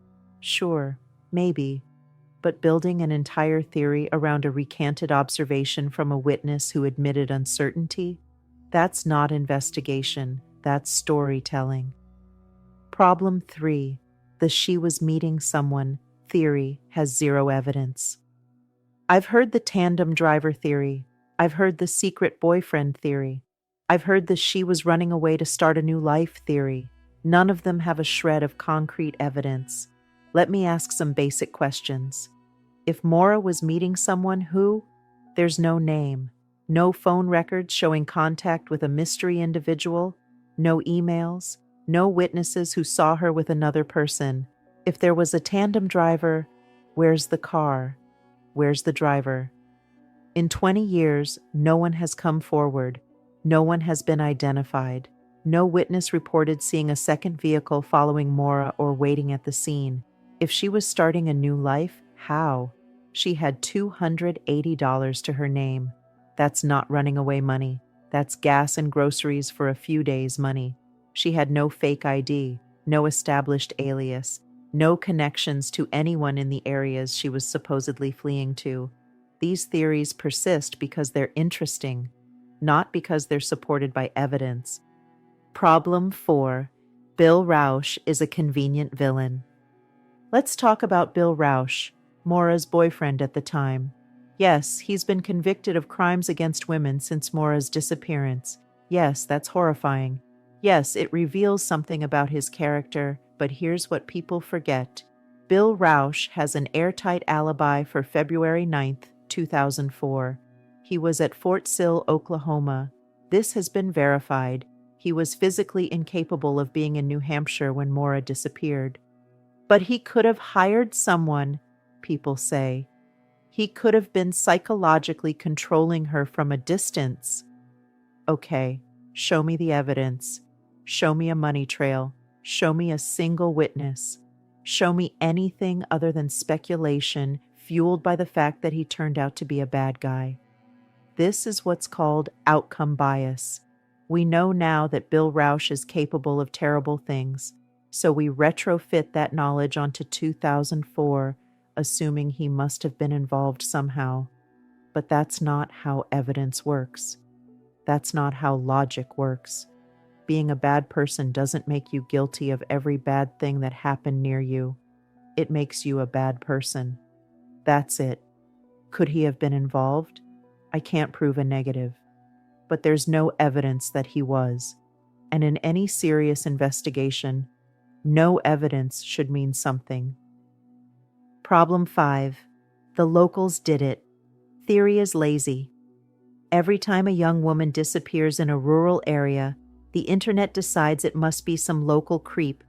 Speaker 2: Sure, maybe. But building an entire theory around a recanted observation from a witness who admitted uncertainty? That's not investigation. That's storytelling. Problem 3. The she was meeting someone theory has zero evidence. I've heard the tandem driver theory. I've heard the secret boyfriend theory. I've heard the she was running away to start a new life theory. None of them have a shred of concrete evidence. Let me ask some basic questions. If Maura was meeting someone who, there's no name, no phone records showing contact with a mystery individual, no emails, no witnesses who saw her with another person. If there was a tandem driver, where's the car? Where's the driver? In 20 years, no one has come forward. No one has been identified. No witness reported seeing a second vehicle following Maura or waiting at the scene. If she was starting a new life, how? She had $280 to her name. That's not running away money. That's gas and groceries for a few days money. She had no fake ID, no established alias, no connections to anyone in the areas she was supposedly fleeing to. These theories persist because they're interesting, not because they're supported by evidence. Problem 4. Bill Rausch is a convenient villain. Let's talk about Bill Rausch, Maura's boyfriend at the time. Yes, he's been convicted of crimes against women since Maura's disappearance. Yes, that's horrifying. Yes, it reveals something about his character, but here's what people forget. Bill Rausch has an airtight alibi for February 9th, 2004. He was at Fort Sill, Oklahoma. This has been verified. He was physically incapable of being in New Hampshire when Maura disappeared. But he could have hired someone, people say. He could have been psychologically controlling her from a distance. Okay, show me the evidence. Show me a money trail. Show me a single witness. Show me anything other than speculation fueled by the fact that he turned out to be a bad guy. This is what's called outcome bias. We know now that Bill Rausch is capable of terrible things, so we retrofit that knowledge onto 2004, assuming he must have been involved somehow. But that's not how evidence works. That's not how logic works. Being a bad person doesn't make you guilty of every bad thing that happened near you. It makes you a bad person. That's it. Could he have been involved? I can't prove a negative. But there's no evidence that he was. And in any serious investigation, no evidence should mean something. Problem 5. The locals did it. Theory is lazy. Every time a young woman disappears in a rural area, the internet decides it must be some local creep,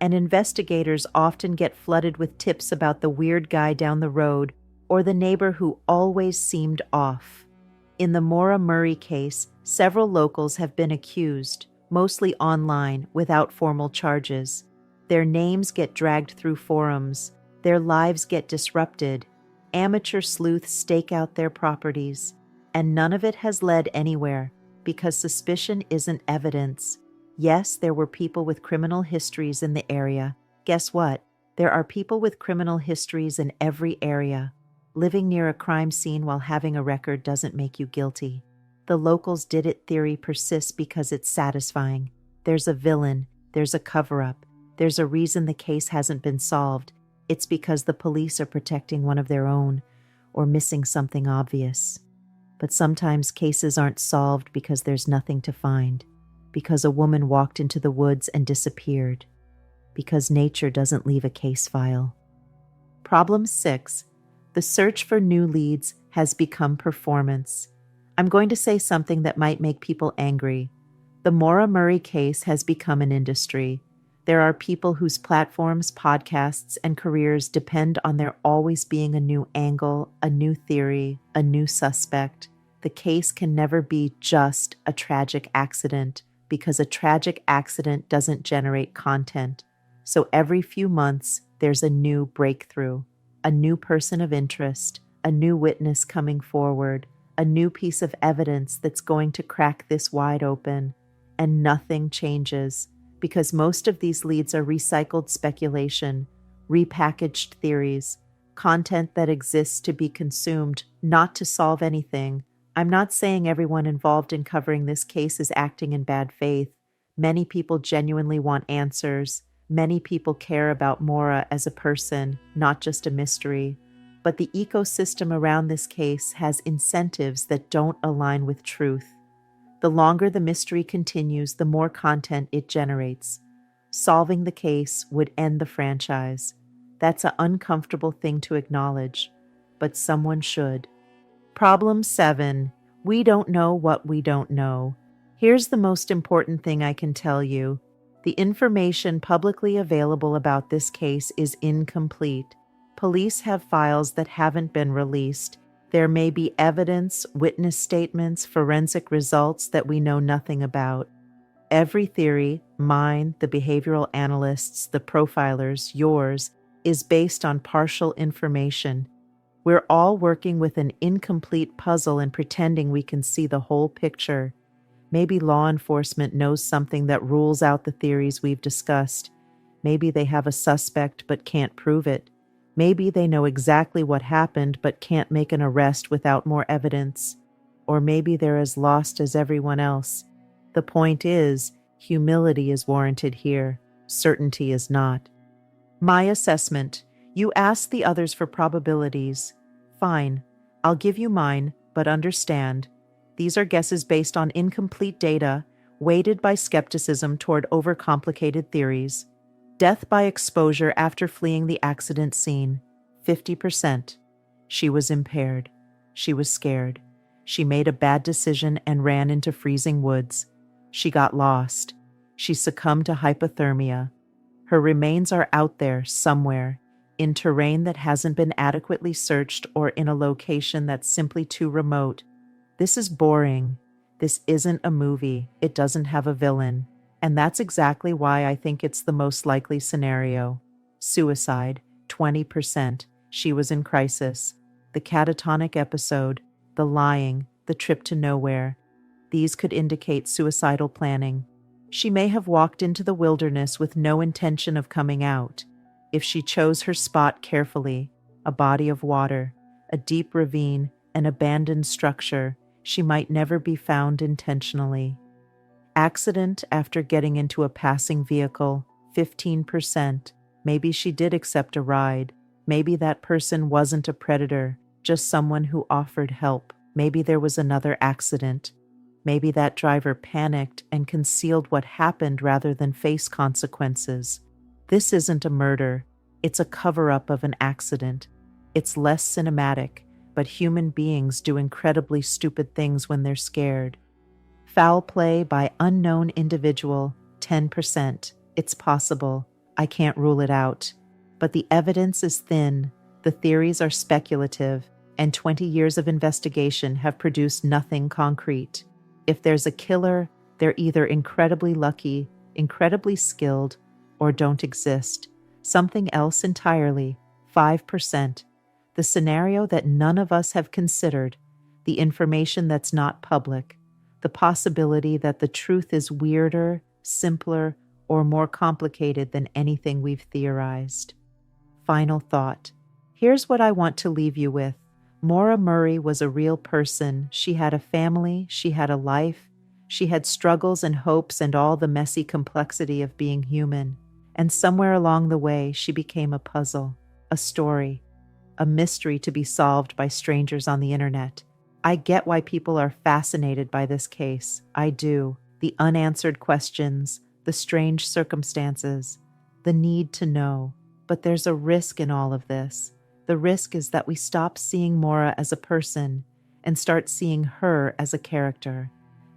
Speaker 2: and investigators often get flooded with tips about the weird guy down the road or the neighbor who always seemed off. In the Maura Murray case, several locals have been accused, mostly online, without formal charges. Their names get dragged through forums. Their lives get disrupted. Amateur sleuths stake out their properties. And none of it has led anywhere, because suspicion isn't evidence. Yes, there were people with criminal histories in the area. Guess what? There are people with criminal histories in every area. Living near a crime scene while having a record doesn't make you guilty. The locals did it theory persists because it's satisfying. There's a villain. There's a cover-up. There's a reason the case hasn't been solved. It's because the police are protecting one of their own or missing something obvious. But sometimes cases aren't solved because there's nothing to find, because a woman walked into the woods and disappeared, because nature doesn't leave a case file. Problem 6. The search for new leads has become performance. I'm going to say something that might make people angry. The Maura Murray case has become an industry. There are people whose platforms, podcasts, and careers depend on there always being a new angle, a new theory, a new suspect. The case can never be just a tragic accident, because a tragic accident doesn't generate content. So every few months, there's a new breakthrough, a new person of interest, a new witness coming forward, a new piece of evidence that's going to crack this wide open, and nothing changes. Because most of these leads are recycled speculation, repackaged theories, content that exists to be consumed, not to solve anything. I'm not saying everyone involved in covering this case is acting in bad faith. Many people genuinely want answers. Many people care about Maura as a person, not just a mystery. But the ecosystem around this case has incentives that don't align with truth. The longer the mystery continues, the more content it generates. Solving the case would end the franchise. That's an uncomfortable thing to acknowledge, but someone should. Problem 7. We don't know what we don't know. Here's the most important thing I can tell you. The information publicly available about this case is incomplete. Police have files that haven't been released. There may be evidence, witness statements, forensic results that we know nothing about. Every theory, mine, the behavioral analysts, the profilers, yours, is based on partial information. We're all working with an incomplete puzzle and pretending we can see the whole picture. Maybe law enforcement knows something that rules out the theories we've discussed. Maybe they have a suspect but can't prove it. Maybe they know exactly what happened but can't make an arrest without more evidence. Or maybe they're as lost as everyone else. The point is, humility is warranted here. Certainty is not. My assessment: you asked the others for probabilities. Fine, I'll give you mine, but understand, these are guesses based on incomplete data, weighted by skepticism toward overcomplicated theories. Death by exposure after fleeing the accident scene, 50%. She was impaired. She was scared. She made a bad decision and ran into freezing woods. She got lost. She succumbed to hypothermia. Her remains are out there somewhere, in terrain that hasn't been adequately searched or in a location that's simply too remote. This is boring. This isn't a movie. It doesn't have a villain. And that's exactly why I think it's the most likely scenario. Suicide, 20%. She was in crisis. The catatonic episode, the lying, the trip to nowhere. These could indicate suicidal planning. She may have walked into the wilderness with no intention of coming out. If she chose her spot carefully, a body of water, a deep ravine, an abandoned structure, she might never be found intentionally. Accident after getting into a passing vehicle, 15%. Maybe she did accept a ride. Maybe that person wasn't a predator, just someone who offered help. Maybe there was another accident. Maybe that driver panicked and concealed what happened rather than face consequences. This isn't a murder. It's a cover-up of an accident. It's less cinematic, but human beings do incredibly stupid things when they're scared. Foul play by unknown individual, 10%. It's possible. I can't rule it out. But the evidence is thin, the theories are speculative, and 20 years of investigation have produced nothing concrete. If there's a killer, they're either incredibly lucky, incredibly skilled, or don't exist. Something else entirely, 5%. The scenario that none of us have considered, the information that's not public, the possibility that the truth is weirder, simpler, or more complicated than anything we've theorized. Final thought. Here's what I want to leave you with. Maura Murray was a real person. She had a family, she had a life, she had struggles and hopes and all the messy complexity of being human. And somewhere along the way, she became a puzzle, a story, a mystery to be solved by strangers on the internet. I get why people are fascinated by this case. I do. The unanswered questions, the strange circumstances, the need to know. But there's a risk in all of this. The risk is that we stop seeing Maura as a person and start seeing her as a character.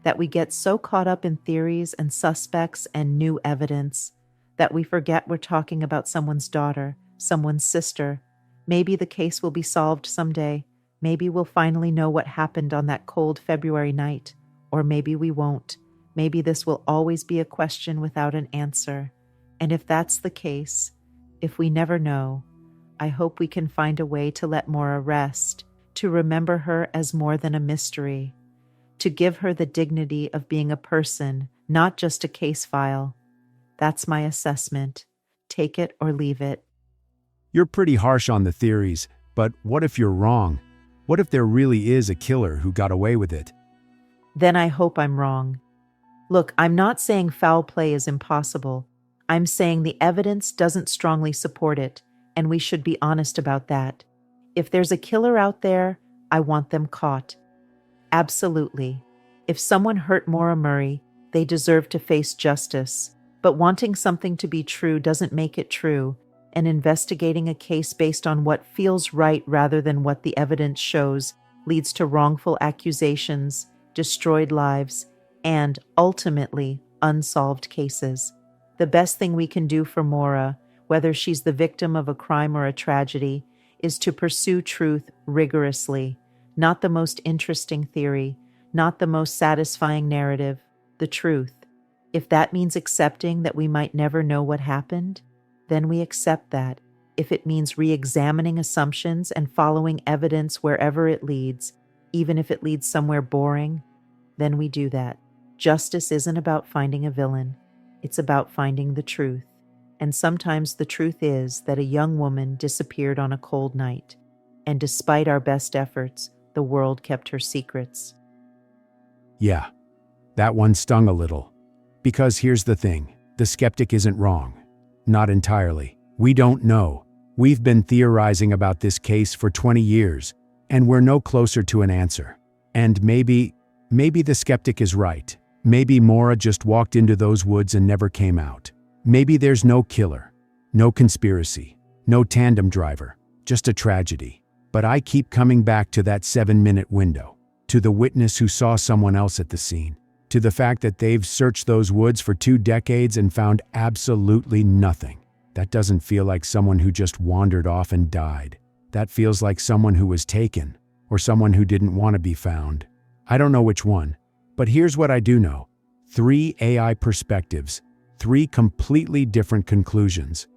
Speaker 2: That we get so caught up in theories and suspects and new evidence that we forget we're talking about someone's daughter, someone's sister. Maybe the case will be solved someday. Maybe we'll finally know what happened on that cold February night. Or maybe we won't. Maybe this will always be a question without an answer. And if that's the case, if we never know, I hope we can find a way to let Maura rest, to remember her as more than a mystery, to give her the dignity of being a person, not just a case file. That's my assessment. Take it or leave it.
Speaker 1: You're pretty harsh on the theories, but what if you're wrong? What if there really is a killer who got away with it?
Speaker 2: Then I hope I'm wrong. Look, I'm not saying foul play is impossible. I'm saying the evidence doesn't strongly support it, and we should be honest about that. If there's a killer out there, I want them caught. Absolutely. If someone hurt Maura Murray, they deserve to face justice. But wanting something to be true doesn't make it true, and investigating a case based on what feels right rather than what the evidence shows leads to wrongful accusations, destroyed lives, and, ultimately, unsolved cases. The best thing we can do for Maura, whether she's the victim of a crime or a tragedy, is to pursue truth rigorously, not the most interesting theory, not the most satisfying narrative, the truth. If that means accepting that we might never know what happened, then we accept that. If it means re-examining assumptions and following evidence wherever it leads, even if it leads somewhere boring, then we do that. Justice isn't about finding a villain. It's about finding the truth. And sometimes the truth is that a young woman disappeared on a cold night, and despite our best efforts, the world kept her secrets.
Speaker 1: Yeah, that one stung a little. Because here's the thing, the skeptic isn't wrong. Not entirely. We don't know. We've been theorizing about this case for 20 years, and we're no closer to an answer. And maybe the skeptic is right. Maybe Maura just walked into those woods and never came out. Maybe there's no killer, no conspiracy, no tandem driver, just a tragedy. But I keep coming back to that 7-minute window, to the witness who saw someone else at the scene, to the fact that they've searched those woods for 2 decades and found absolutely nothing. That doesn't feel like someone who just wandered off and died. That feels like someone who was taken, or someone who didn't want to be found. I don't know which one, but here's what I do know. 3 AI perspectives, 3 completely different conclusions.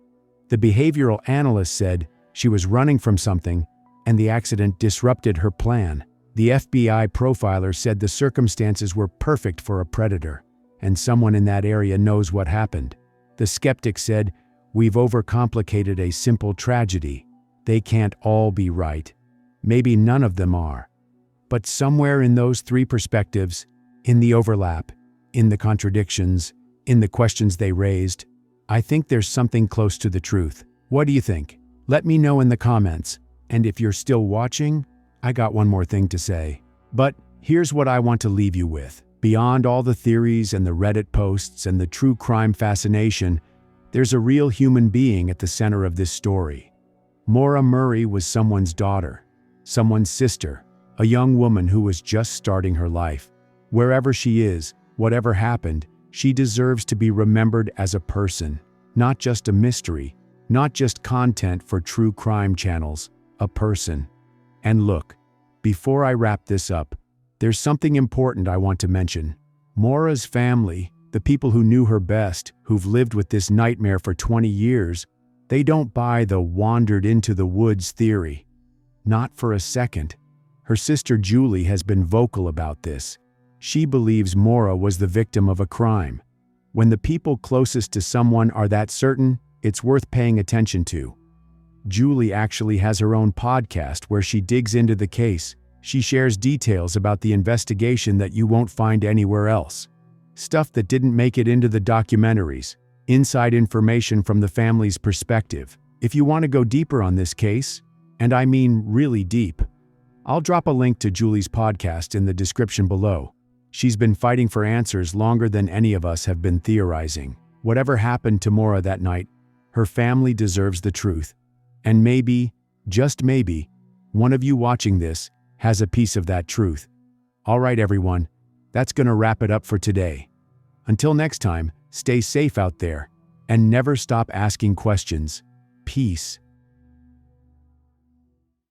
Speaker 1: The behavioral analyst said she was running from something, and the accident disrupted her plan. The FBI profiler said the circumstances were perfect for a predator, and someone in that area knows what happened. The skeptic said, "We've overcomplicated a simple tragedy. They can't all be right. Maybe none of them are." But somewhere in those 3 perspectives, in the overlap, in the contradictions, in the questions they raised, I think there's something close to the truth. What do you think? Let me know in the comments. And if you're still watching, I got one more thing to say. But here's what I want to leave you with. Beyond all the theories and the Reddit posts and the true crime fascination, there's a real human being at the center of this story. Maura Murray was someone's daughter, someone's sister, a young woman who was just starting her life. Wherever she is, whatever happened, she deserves to be remembered as a person, not just a mystery, not just content for true crime channels, a person. And look, before I wrap this up, there's something important I want to mention. Maura's family, the people who knew her best, who've lived with this nightmare for 20 years, they don't buy the wandered into the woods theory. Not for a second. Her sister Julie has been vocal about this. She believes Maura was the victim of a crime. When the people closest to someone are that certain, it's worth paying attention to. Julie actually has her own podcast where she digs into the case. She shares details about the investigation that you won't find anywhere else. Stuff that didn't make it into the documentaries. Inside information from the family's perspective. If you want to go deeper on this case, and I mean really deep, I'll drop a link to Julie's podcast in the description below. She's been fighting for answers longer than any of us have been theorizing. Whatever happened to Maura that night, her family deserves the truth. And maybe, just maybe, one of you watching this has a piece of that truth. All right, everyone, that's gonna wrap it up for today. Until next time, stay safe out there and never stop asking questions. Peace.